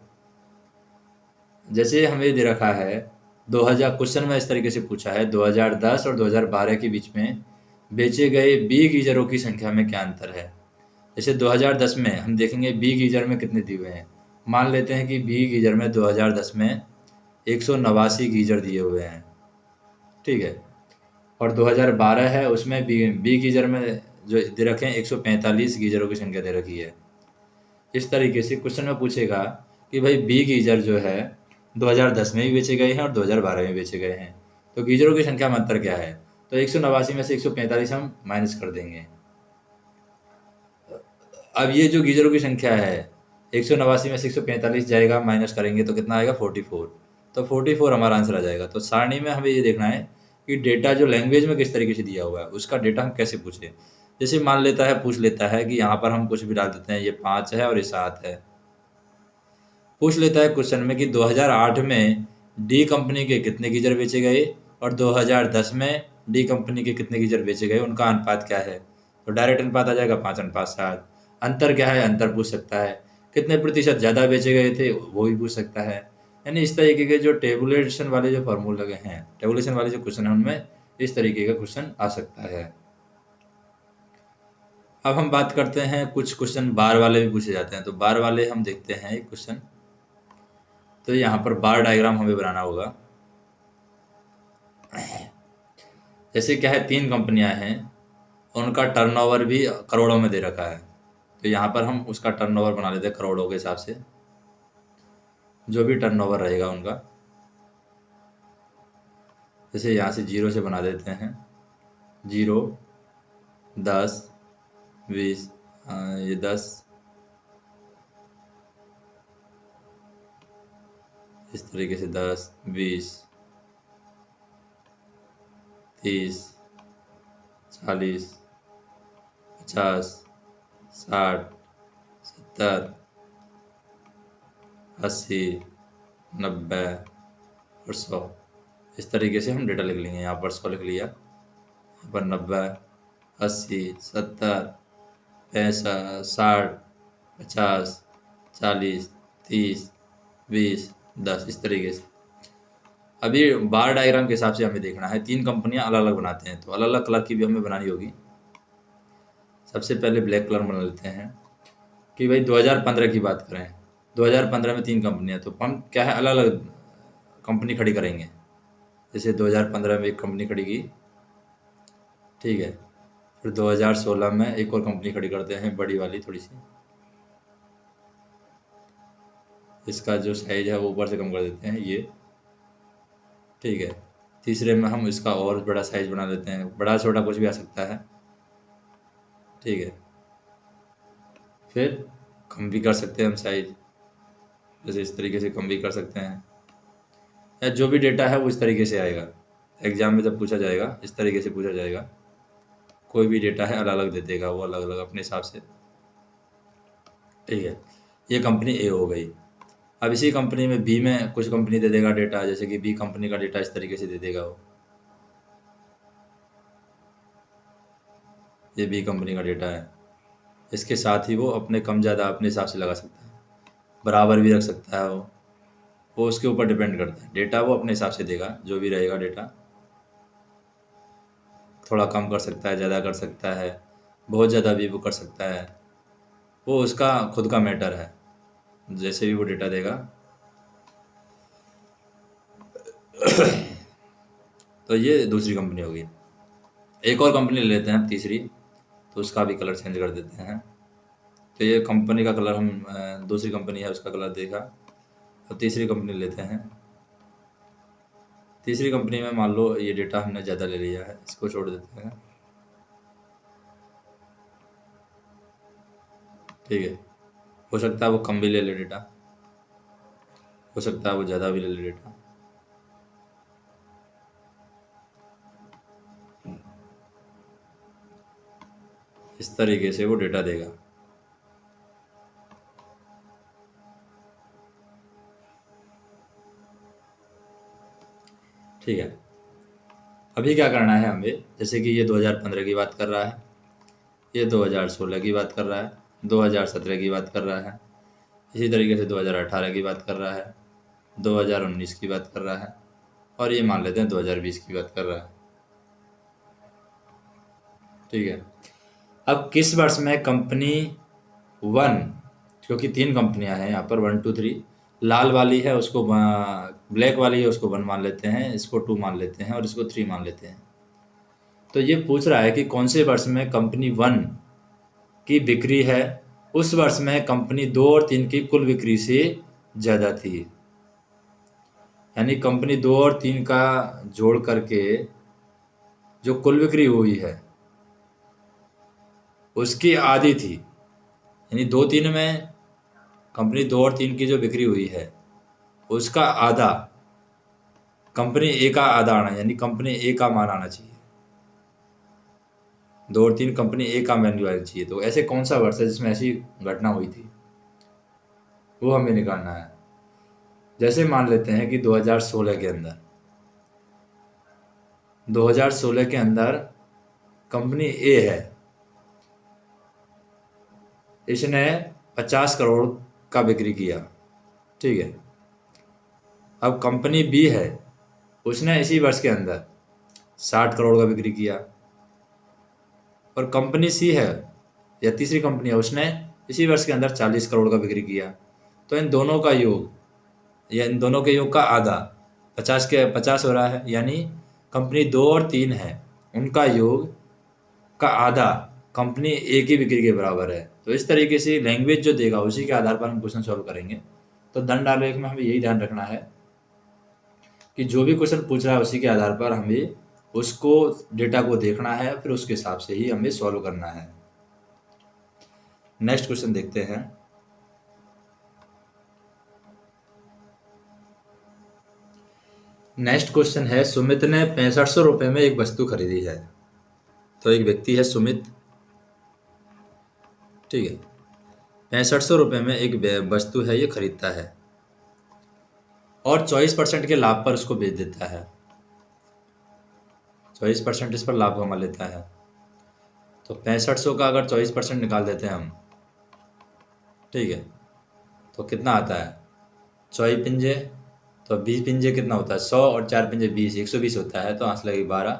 जैसे हमें दे रखा है 2000, क्वेश्चन में इस तरीके से पूछा है 2010 और 2012 के बीच में बेचे गए बी गीजरों की संख्या में क्या अंतर है। जैसे 2010 में हम देखेंगे बी गीजर में कितने दिए हुए हैं। मान लेते हैं कि बी गीजर में 2010 में 189 गीजर दिए हुए हैं, ठीक है, और 2012 है, उसमें बी गीजर में जो दे रखे हैं 145 गीजरों की संख्या दे रखी है। इस तरीके से क्वेश्चन में पूछेगा कि भाई बी गीजर जो है 2010 में भी बेचे गए हैं और 2012 में बेचे गए हैं, तो गीजरों की संख्या में अंतर क्या है। तो 189 में से 145 हम माइनस कर देंगे, अब ये जो गीजरों की संख्या है 189 में से 145 जाएगा, माइनस करेंगे तो कितना आएगा 44। तो 44 हमारा आंसर आ जाएगा। तो सारणी में हमें ये देखना है कि डेटा जो लैंग्वेज में किस तरीके से दिया हुआ है उसका डेटा हम कैसे पूछें। जैसे मान लेता है, पूछ लेता है कि यहाँ पर हम कुछ भी डाल देते हैं, ये 5 है और ये 7 है। पूछ लेता है क्वेश्चन में कि 2008 में डी कंपनी के कितने गीजर बेचे गए और 2010 में डी कंपनी के कितने गीजर बेचे गए, उनका अनुपात क्या है। तो डायरेक्ट अनुपात आ जाएगा 5:7। अंतर क्या है, अंतर पूछ सकता है। कितने प्रतिशत ज़्यादा बेचे गए थे वो भी पूछ सकता है। यानी इस तरीके के जो टेबुलेशन वाले जो फॉर्मूले हैं, टेबुलेशन वाले जो क्वेश्चन हैं, उनमें इस तरीके का क्वेश्चन आ सकता है। अब हम बात करते हैं, कुछ क्वेश्चन बार वाले भी पूछे जाते हैं। तो बार वाले हम देखते हैं एक क्वेश्चन। तो यहाँ पर बार डायग्राम हमें बनाना होगा। जैसे क्या है, 3 कंपनियां हैं, उनका टर्नओवर भी करोड़ों में दे रखा है। तो यहाँ पर हम उसका टर्नओवर बना लेते हैं करोड़ों के हिसाब से, जो भी टर्नओवर रहेगा उनका। जैसे यहाँ से 0 से बना देते हैं, 0, 10, 20, ये 10, इस तरीके से 10, 20, 30, 40, 50, 60, 70, 80, 90 और 100। इस तरीके से हम डेटा लिख लेंगे। यहाँ पर 100 लिख लिया, यहाँ पर 90, 80, 70, 65, 60, 50, 40, 30, 20, 10, इस तरीके से। अभी बार डायग्राम के हिसाब से हमें देखना है, 3 कंपनियां अलग अलग बनाते हैं, तो अलग अलग कलर की भी हमें बनानी होगी। सबसे पहले ब्लैक कलर बना लेते हैं कि भाई 2015 की बात करें, 2015 में 3 कंपनियां, तो हम क्या है अलग अलग कंपनी खड़ी करेंगे। जैसे 2015 में एक कंपनी खड़ी की, ठीक है। फिर 2016 में एक और कंपनी खड़ी करते हैं, बड़ी वाली थोड़ी सी, इसका जो साइज है वो ऊपर से कम कर देते हैं ये, ठीक है। तीसरे में हम इसका और बड़ा साइज बना लेते हैं, बड़ा छोटा कुछ भी आ सकता है, ठीक है। फिर कम भी कर सकते हैं हम साइज, जैसे इस तरीके से कम भी कर सकते हैं, या जो भी डेटा है वो इस तरीके से आएगा। एग्जाम में जब पूछा जाएगा इस तरीके से पूछा जाएगा, कोई भी डेटा है अलग अलग दे देगा वो, अलग अलग अपने हिसाब से, ठीक है। ये कंपनी ए हो गई। अब इसी कंपनी में बी में कुछ कंपनी दे देगा डेटा, जैसे कि बी कंपनी का डेटा इस तरीके से दे देगा वो, ये बी कंपनी का डेटा है। इसके साथ ही वो अपने कम ज़्यादा अपने हिसाब से लगा सकता है, बराबर भी रख सकता है वो उसके ऊपर डिपेंड करता है। डेटा वो अपने हिसाब से देगा, जो भी रहेगा डेटा, थोड़ा कम कर सकता है, ज़्यादा कर सकता है, बहुत ज़्यादा भी वो कर सकता है, वो उसका खुद का मैटर है, जैसे भी वो डेटा देगा। तो ये दूसरी कंपनी होगी। एक और कंपनी ले लेते हैं तीसरी, तो उसका भी कलर चेंज कर देते हैं। तो ये कंपनी का कलर हम दूसरी कंपनी है उसका कलर देखा। अब तीसरी कंपनी लेते हैं। तीसरी कंपनी में मान लो ये डेटा हमने ज़्यादा ले लिया है, इसको छोड़ देते हैं, ठीक है। हो सकता है वो कम भी ले ले डेटा, हो सकता है वो ज़्यादा भी ले ले डेटा। इस तरीके से वो डेटा देगा, ठीक है। अभी क्या करना है हमें, जैसे कि ये 2015 की बात कर रहा है, ये 2016 की बात कर रहा है, 2017 की बात कर रहा है, इसी तरीके से 2018 की बात कर रहा है, 2019 की बात कर रहा है, और ये मान लेते हैं 2020 की बात कर रहा है, ठीक है। अब किस वर्ष में कंपनी 1, क्योंकि 3 कंपनियां हैं यहाँ पर, 1 2 3, लाल वाली है उसको ब्लैक वाली है उसको 1 मान लेते हैं, इसको 2 मान लेते हैं और इसको 3 मान लेते हैं। तो ये पूछ रहा है कि कौन से वर्ष में कंपनी 1 की बिक्री है उस वर्ष में कंपनी 2 और 3 की कुल बिक्री से ज़्यादा थी। यानी कंपनी 2 और 3 का जोड़ करके जो कुल बिक्री हुई है उसकी आधी थी, यानी 2-3 में कंपनी 2 और 3 की जो बिक्री हुई है उसका आधा कंपनी ए का आधा आना, यानी कंपनी ए का मान आना चाहिए। 2 और 3 कंपनी ए का मान आना चाहिए। तो ऐसे कौन सा वर्ष है जिसमें ऐसी घटना हुई थी, वो हमें निकालना है। जैसे मान लेते हैं कि 2016 के अंदर कंपनी ए है, इसने 50 करोड़ का बिक्री किया, ठीक है। अब कंपनी बी है, उसने इसी वर्ष के अंदर 60 करोड़ का बिक्री किया, और कंपनी सी है या तीसरी कंपनी है, उसने इसी वर्ष के अंदर 40 करोड़ का बिक्री किया। तो इन दोनों का योग या इन दोनों के योग का आधा 50 के 50 हो रहा है, यानी कंपनी 2 और 3 है उनका योग का आधा कंपनी ए की बिक्री के बराबर है। तो इस तरीके से लैंग्वेज जो देगा उसी के आधार पर हम क्वेश्चन सॉल्व करेंगे। तो दंड आलेख में हमें यही ध्यान रखना है कि जो भी क्वेश्चन पूछ रहा है उसी के आधार पर हमें उसको डेटा को देखना है, फिर उसके हिसाब से ही हमें सॉल्व करना है। नेक्स्ट क्वेश्चन देखते हैं। नेक्स्ट क्वेश्चन है, सुमित ने 6500 रुपये में एक वस्तु खरीदी है। तो एक व्यक्ति है सुमित, ठीक है, 6500 रुपये में एक वस्तु है ये खरीदता है और 24% के लाभ पर उसको बेच देता है। 24% इस पर लाभ कमा लेता है। तो 6500 का अगर 24% निकाल देते हैं हम, ठीक है, तो कितना आता है, 24 पिंजे, तो 20 पिंजे कितना होता है, 100 और 4 पिंजे 20, 120 होता है। तो आंसर लगेगी 12।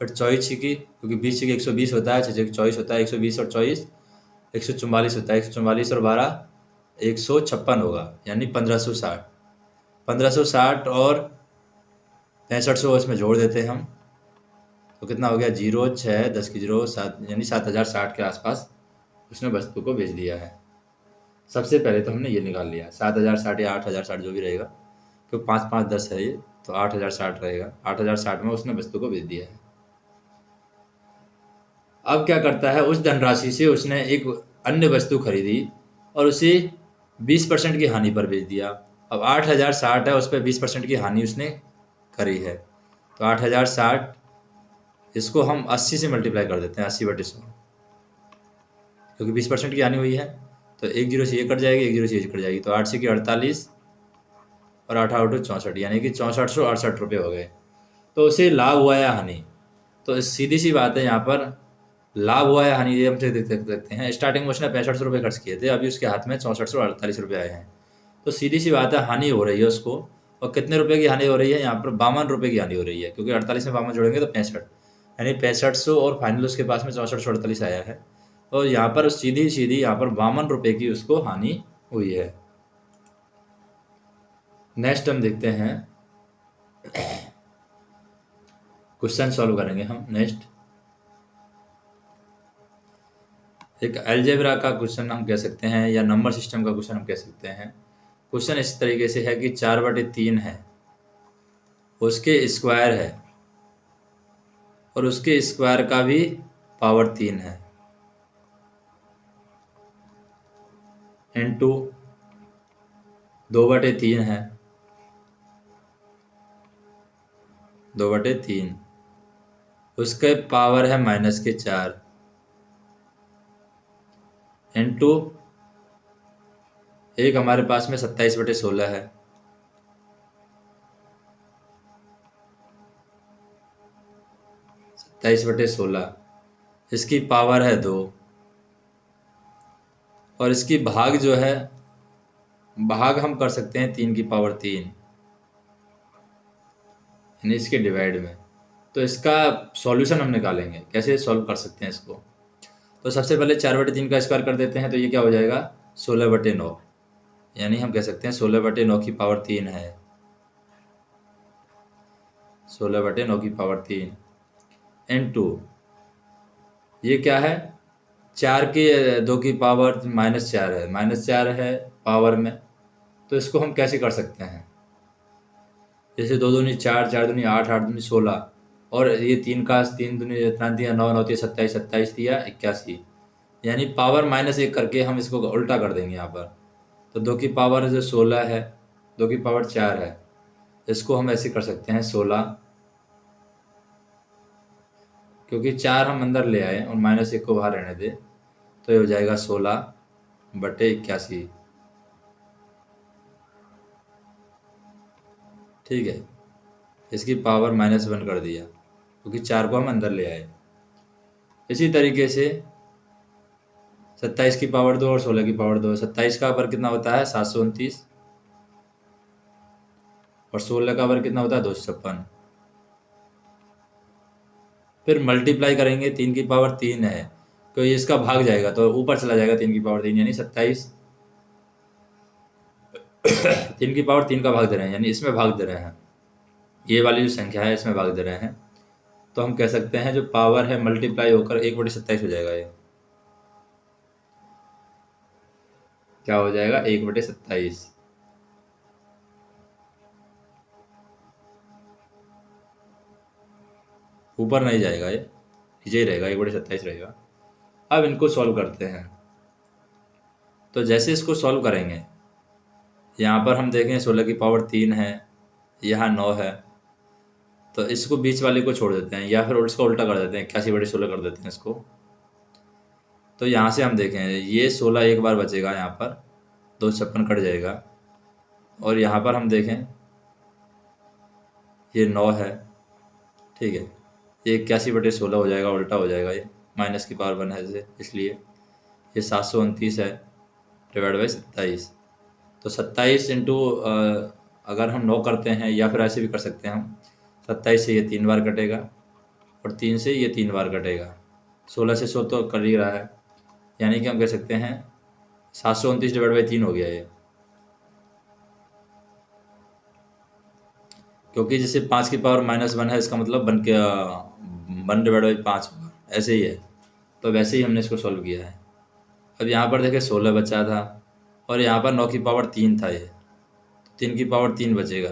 फिर 24 छिकी, क्योंकि 20 छिकी 120 होता है, 24 होता है, 120 और 24 144 होता है, 144 और 12 156 होगा, यानी 1560। 1560 और 6500 इसमें जोड़ देते हैं हम, तो कितना हो गया, 0 6 10 की 0 7, यानी 7060 के आसपास उसने वस्तु को बेच दिया है। सबसे पहले तो हमने ये निकाल लिया 7060 या 8060 जो भी रहेगा, क्योंकि 5 5 10 है ये, तो 8060 रहेगा। 8060 में उसने वस्तु को बेच दिया है। अब क्या करता है, उस धनराशि से उसने एक अन्य वस्तु खरीदी और उसे 20% की हानि पर बेच दिया। अब 8060 है, उस पर 20% की हानि उसने करी है। तो 8060 इसको हम 80 से मल्टीप्लाई कर देते हैं, 80/100, क्योंकि 20% की हानि हुई है। तो 1 0 से ये कट जाएगी, 1 0 से ये कट जाएगी, तो 8 से की 48 और 8 8 64, यानी कि 6468 रुपये हो गए। तो उसे लाभ हुआ या हानि, तो सीधी सी बात है, यहाँ पर लाभ हुआ या हानि ये हम देख सकते हैं। स्टार्टिंग में उसने 6500 रुपये खर्च किए थे, अभी उसके हाथ में 6448 रुपये आए हैं। तो सीधी सी बात है, हानि हो रही है उसको। और कितने रुपए की हानि हो रही है, यहाँ पर 52 रुपये की हानि हो रही है, क्योंकि 48 में 52 जोड़ेंगे तो 65, यानी 6500, और फाइनल उसके पास में 6448 आया है। और यहाँ पर सीधी सीधी यहाँ पर 52 रुपये की उसको हानि हुई है। नेक्स्ट हम देखते हैं, क्वेश्चन सॉल्व करेंगे हम। नेक्स्ट एक अलजेब्रा का क्वेश्चन हम कह सकते हैं, या नंबर सिस्टम का क्वेश्चन हम कह सकते हैं। क्वेश्चन इस तरीके से है कि 4/3 है, उसके स्क्वायर है, और उसके स्क्वायर का भी पावर 3 है, इनटू 2/3 है, 2/3, उसके पावर है -4, इनटू एक हमारे पास में 27/16 है, 27/16, इसकी पावर है 2, और इसकी भाग जो है, भाग हम कर सकते हैं 3 की पावर 3, यानी इसके डिवाइड में। तो इसका सॉल्यूशन हम निकालेंगे, कैसे सॉल्व कर सकते हैं इसको। तो सबसे पहले 4/3 का स्क्वायर कर देते हैं, तो ये क्या हो जाएगा, 16/9, यानी हम कह सकते हैं 16/9 की पावर 3 है, 16/9 की पावर 3, इनटू ये क्या है, 4 की 2 की पावर -4 है, -4 है पावर में। तो इसको हम कैसे कर सकते हैं, जैसे 2 दूनी 4, 4 दूनी 8, 8 दूनी 16, और ये 3 का 3 दूनी इतना दिया 9, 9 दिया 27, 27 दिया 81, यानी पावर -1 करके हम इसको उल्टा कर देंगे यहाँ पर। तो 2 की पावर जो 16 है, 2 की पावर 4 है, इसको हम ऐसे कर सकते हैं 16, क्योंकि 4 हम अंदर ले आए और -1 को बाहर रहने दे, तो ये हो जाएगा 16/81। ठीक है, इसकी पावर -1 कर दिया क्योंकि 4 को हम अंदर ले आए। इसी तरीके से 27 की पावर 2 और 16 की पावर 2, 27 का वर्ग कितना होता है 729, और 16 का वर्ग कितना होता है 256। फिर मल्टीप्लाई करेंगे, 3 की पावर 3 है तो ये इसका भाग जाएगा तो ऊपर चला जाएगा 3 की पावर 3, यानी 27 3 की पावर 3 का भाग दे रहे हैं, यानी इसमें भाग दे रहे हैं, ये वाली जो संख्या है इसमें भाग दे रहे हैं। तो हम कह सकते हैं जो पावर है मल्टीप्लाई होकर 1/27 हो जाएगा। ये क्या हो जाएगा 1/27। ऊपर नहीं जाएगा, ये नीचे ही रहेगा, 1/27 रहेगा। अब इनको सॉल्व करते हैं। तो जैसे इसको सॉल्व करेंगे, यहाँ पर हम देखें 16 की पावर 3 है, यहाँ 9 है, तो इसको बीच वाले को छोड़ देते हैं, या फिर इसको उल्टा कर देते हैं, 81/16 कर देते हैं इसको। तो यहाँ से हम देखें ये 16 एक बार बचेगा, यहाँ पर 256 कट जाएगा, और यहाँ पर हम देखें ये 9 है। ठीक है, ये 81/16 हो जाएगा, उल्टा हो जाएगा, ये माइनस की पावर 1 है इसलिए ये 729 है डिवाइड बाई 27। तो 27 इंटू अगर हम 9 करते हैं, या फिर ऐसे भी कर सकते हैं हम, 27 से ये 3 बार कटेगा और 3 से ये 3 बार कटेगा, 16 से 100 तो कर ही रहा है, यानी कि हम कह सकते हैं 729 डिवाइड बाई 3 हो गया ये। क्योंकि जैसे 5 की पावर -1 है, इसका मतलब 1 डिवाइड बाई 5 होगा, ऐसे ही है। तो वैसे ही हमने इसको सॉल्व किया है। अब यहाँ पर देखें 16 बचा था, और यहाँ पर 9 की पावर 3 था, ये 3 की पावर 3 बचेगा।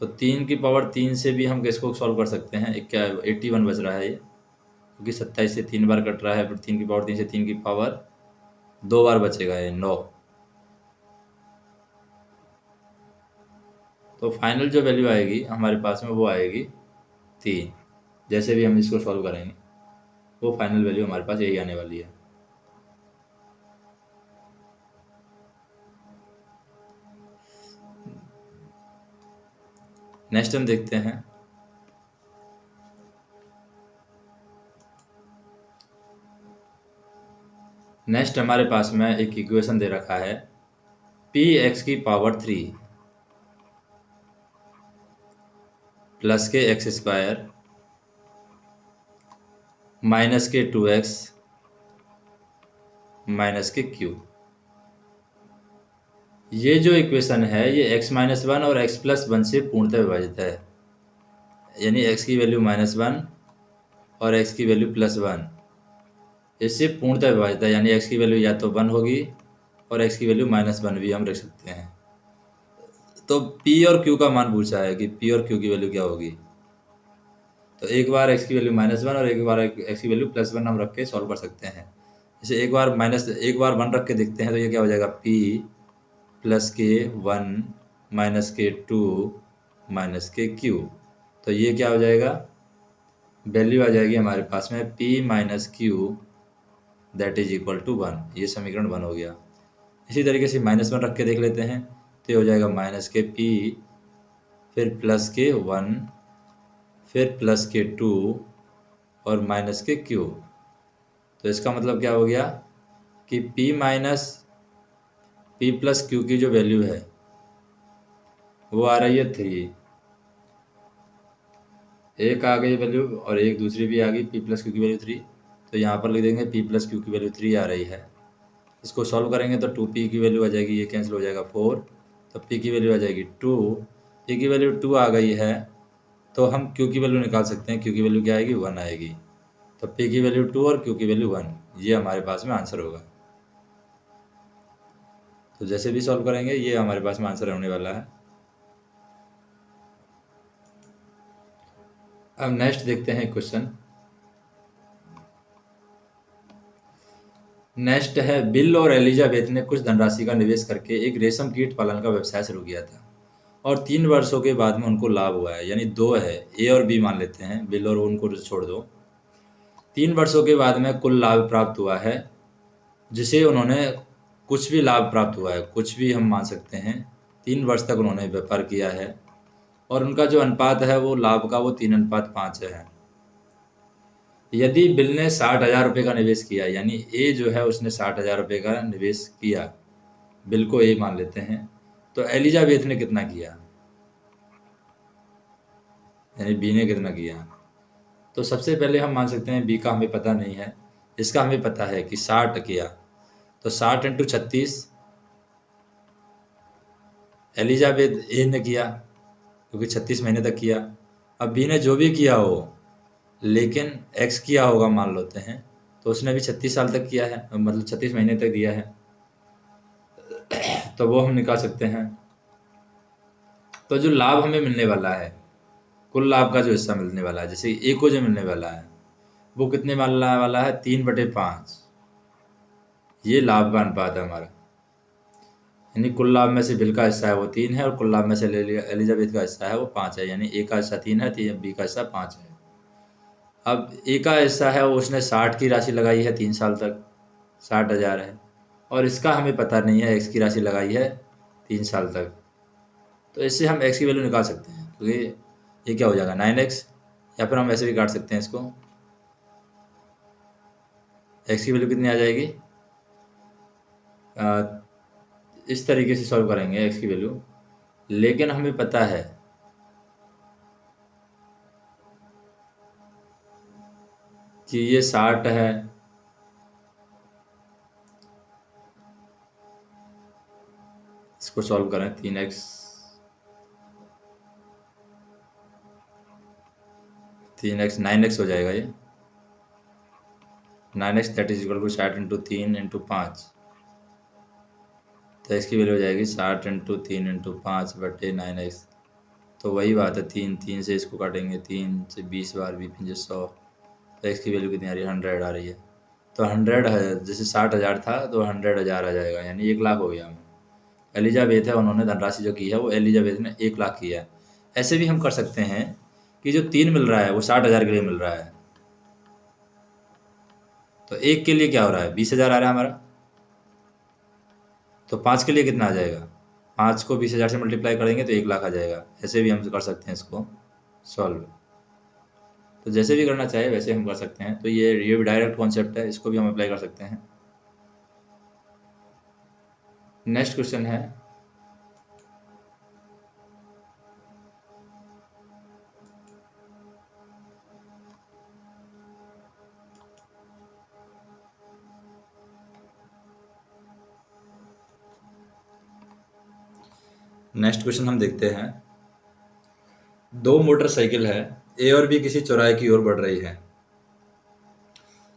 तो 3 की पावर 3 से भी हम इसको सॉल्व कर सकते हैं, एक क्या 81 बच रहा है ये, क्योंकि 27 से 3 बार कट रहा है, फिर 3 की पावर 3 से 3 की पावर 2 बार बचेगा ये 9। तो फाइनल जो वैल्यू आएगी हमारे पास में वो आएगी 3। जैसे भी हम इसको सॉल्व करेंगे वो फाइनल वैल्यू हमारे पास यही आने वाली है। नेक्स्ट हम देखते हैं नेक्स्ट हमारे पास में एक इक्वेशन दे रखा है px की पावर 3 प्लस के x² माइनस के 2x माइनस के q। ये जो इक्वेशन है ये x-1 और x+1 से पूर्णतः विभाजित है, यानी x की वैल्यू -1 और x की वैल्यू +1 इससे पूर्णतः विभाजित है, यानी x की वैल्यू या तो 1 होगी और x की वैल्यू -1 भी हम रख सकते हैं। तो p और q का मान पूछा है कि p और q की वैल्यू क्या होगी। तो एक बार x की वैल्यू -1 और एक बार x की वैल्यू +1 हम रख के सॉल्व कर सकते हैं। जैसे एक बार 1 रख के देखते हैं, तो ये क्या हो जाएगा p प्लस के 1 माइनस के 2 माइनस के q। तो ये क्या हो जाएगा, वैल्यू आ जाएगी हमारे पास में p minus q that is equal to 1। ये समीकरण 1 हो गया। इसी तरीके से -1 रख के देख लेते हैं, तो ये हो जाएगा माइनस के p, फिर प्लस के 1, फिर प्लस के 2 और माइनस के q। तो इसका मतलब क्या हो गया कि p minus p plus q की जो वैल्यू है वो आ रही है 3। एक आ गई वैल्यू और एक दूसरी भी आ गई, p प्लस क्यू की वैल्यू 3। तो यहाँ पर लिख देंगे p प्लस क्यू की वैल्यू 3 आ रही है। इसको सॉल्व करेंगे तो 2p की वैल्यू आ जाएगी, ये कैंसिल हो जाएगा 4, तो p की वैल्यू आ जाएगी 2। p की वैल्यू 2 आ गई है, तो हम q की वैल्यू निकाल सकते हैं। q की वैल्यू क्या आएगी 1 आएगी। तो p की वैल्यू 2 और q की वैल्यू 1, ये हमारे पास में आंसर होगा। तो जैसे भी सॉल्व करेंगे ये हमारे पास में आंसर होने वाला है। अब नेक्स्ट देखते हैं क्वेश्चन। नेक्स्ट है, बिल और एलिजाबेथ ने कुछ धनराशि का निवेश करके एक रेशम कीट पालन का व्यवसाय शुरू किया था और 3 वर्षों के बाद में उनको लाभ हुआ है, यानी दो है, ए और बी मान लेते हैं, बिल और उनको छोड़ दो। 3 वर्षों के बाद में कुल लाभ प्राप्त हुआ है, जिसे उन्होंने कुछ भी लाभ प्राप्त हुआ है, कुछ भी हम मान सकते हैं। 3 वर्ष तक उन्होंने व्यापार किया है और उनका जो अनुपात है वो लाभ का वो 3:5 है। यदि बिल ने 60,000 रुपये का निवेश किया, यानी ए जो है उसने 60,000 रुपये का निवेश किया, बिल को ए मान लेते हैं, तो एलिजाबेथ ने कितना किया, यानी बी ने कितना किया। तो सबसे पहले हम मान सकते हैं बी का हमें पता नहीं है, इसका हमें पता है कि 60 किया, तो 60 × 36 एलिजाबेथ ए ने किया, क्योंकि 36 महीने तक किया। अब बी ने जो भी किया हो, लेकिन एक्स किया होगा मान लेते हैं, तो उसने भी 36 साल तक किया है, मतलब 36 महीने तक दिया है, तो वो हम निकाल सकते हैं। तो जो लाभ हमें मिलने वाला है, कुल लाभ का जो हिस्सा मिलने वाला है, जैसे ए को जो मिलने वाला है वो कितने मिलने वाला है, 3/5। ये लाभ का अनुपात है हमारा, यानी कुल लाभ में से बिल का हिस्सा है वो 3 है और कुल लाभ में से एलिजाबेथ का हिस्सा है वो 5 है, यानी ए का हिस्सा 3 है, बी का हिस्सा 5 है। अब ए का हिस्सा है वो उसने 60 की राशि लगाई है 3 साल तक, 60,000 है, और इसका हमें पता नहीं है, एक्स की राशि लगाई है 3 साल तक। तो इससे हम एक्स की वैल्यू निकाल सकते हैं, क्योंकि ये क्या हो जाएगा 9x, या फिर हम ऐसे भी काट सकते हैं इसको, एक्स की वैल्यू कितनी आ जाएगी, इस तरीके से सॉल्व करेंगे एक्स की वैल्यू, लेकिन हमें पता है कि ये 60 है, इसको सॉल्व करें 3x 9x हो जाएगा, ये 9x that is equal to 60 × 3 × 5, तो इसकी वैल्यू हो जाएगी 60 × 3 × 5/9x। तो वही बात है, 3 से इसको काटेंगे, 3 से 20 बार, 20 × 100, तो एक्स की वैल्यू कितनी आ रही है, 100 आ रही है। तो 100 है, जैसे 60,000 था तो 100,000 आ जाएगा, यानी 1,00,000 हो गया हमें। एलिजाबेथ है, उन्होंने धनराशि जो की है वो एलिजाबेथ ने 1,00,000 की है। ऐसे भी हम कर सकते हैं कि जो 3 मिल रहा है वो 60,000 के लिए मिल रहा है, तो एक के लिए क्या हो रहा है, 20,000 आ रहा है हमारा, तो 5 के लिए कितना आ जाएगा, 5 को 20,000 से मल्टीप्लाई करेंगे तो 1,00,000 आ जाएगा। ऐसे भी हम कर सकते हैं इसको सॉल्व, तो जैसे भी करना चाहे वैसे हम कर सकते हैं। तो ये भी डायरेक्ट कॉन्सेप्ट है, इसको भी हम अप्लाई कर सकते हैं। नेक्स्ट क्वेश्चन है, नेक्स्ट क्वेश्चन हम देखते हैं। 2 मोटरसाइकिल है, ए और बी किसी चौराहे की ओर बढ़ रही है।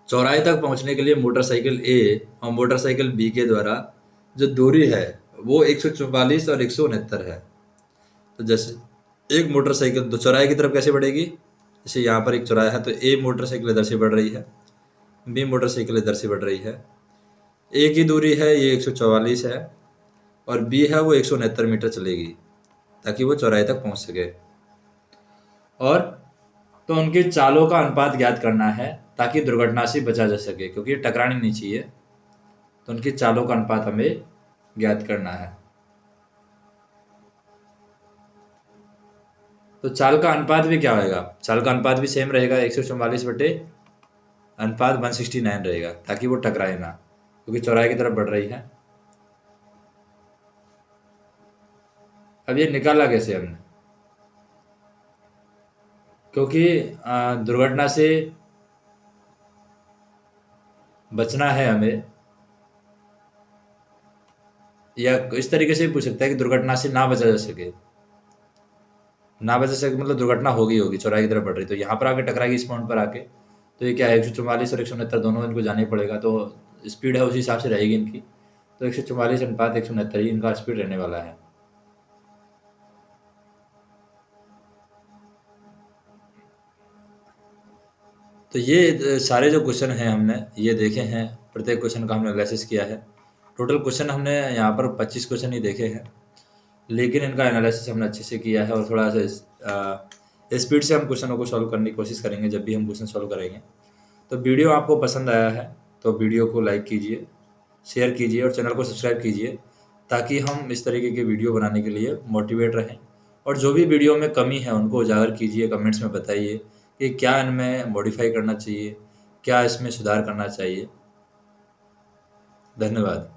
चौराहे तक पहुंचने के लिए मोटरसाइकिल ए और मोटरसाइकिल बी के द्वारा जो दूरी है वो 144 और 169 है। तो जैसे एक मोटरसाइकिल दो चौराहे की तरफ कैसे बढ़ेगी, जैसे यहाँ पर एक चौराहा है तो ए मोटरसाइकिल इधर से बढ़ रही है, बी मोटरसाइकिल इधर से बढ़ रही है। ए की दूरी है ये 144 है और बी है वो 169 मीटर चलेगी ताकि वो चौराहे तक पहुंच सके। और तो उनके चालों का अनुपात ज्ञात करना है ताकि दुर्घटना से बचा जा सके, क्योंकि ये टकरानी नहीं चाहिए, तो उनकी चालों का अनुपात हमें ज्ञात करना है। तो चाल का अनुपात भी क्या होगा, चाल का अनुपात भी सेम रहेगा, 144 बटे अनुपात 169 रहेगा, ताकि वो टकराए ना, क्योंकि चौराहे की तरफ बढ़ रही है। अब ये निकाला कैसे हमने, क्योंकि दुर्घटना से बचना है हमें, या इस तरीके से भी पूछ सकता है कि दुर्घटना से ना बचा जा सके, ना बचा सके मतलब दुर्घटना होगी चौराहे की तरफ बढ़ रही, तो यहाँ पर आके टकराएगी इस पॉइंट पर आके, तो ये क्या है 144 और 169 दोनों इनको जाना ही पड़ेगा, तो स्पीड है उसी हिसाब से रहेगी इनकी, तो 144 अनुपात 169 ही इनका स्पीड रहने वाला है। तो ये सारे जो क्वेश्चन हैं हमने ये देखे हैं, प्रत्येक क्वेश्चन का हमने एनालिसिस किया है। टोटल क्वेश्चन हमने यहाँ पर 25 क्वेश्चन ही देखे हैं, लेकिन इनका एनालिसिस हमने अच्छे से किया है और थोड़ा सा स्पीड से हम क्वेश्चनों को सॉल्व करने की कोशिश करेंगे जब भी हम क्वेश्चन सॉल्व करेंगे। तो वीडियो आपको पसंद आया है तो वीडियो को लाइक कीजिए, शेयर कीजिए और चैनल को सब्सक्राइब कीजिए, ताकि हम इस तरीके के वीडियो बनाने के लिए मोटिवेट रहें। और जो भी वीडियो में कमी है उनको उजागर कीजिए, कमेंट्स में बताइए कि क्या इनमें मॉडिफाई करना चाहिए, क्या इसमें सुधार करना चाहिए। धन्यवाद।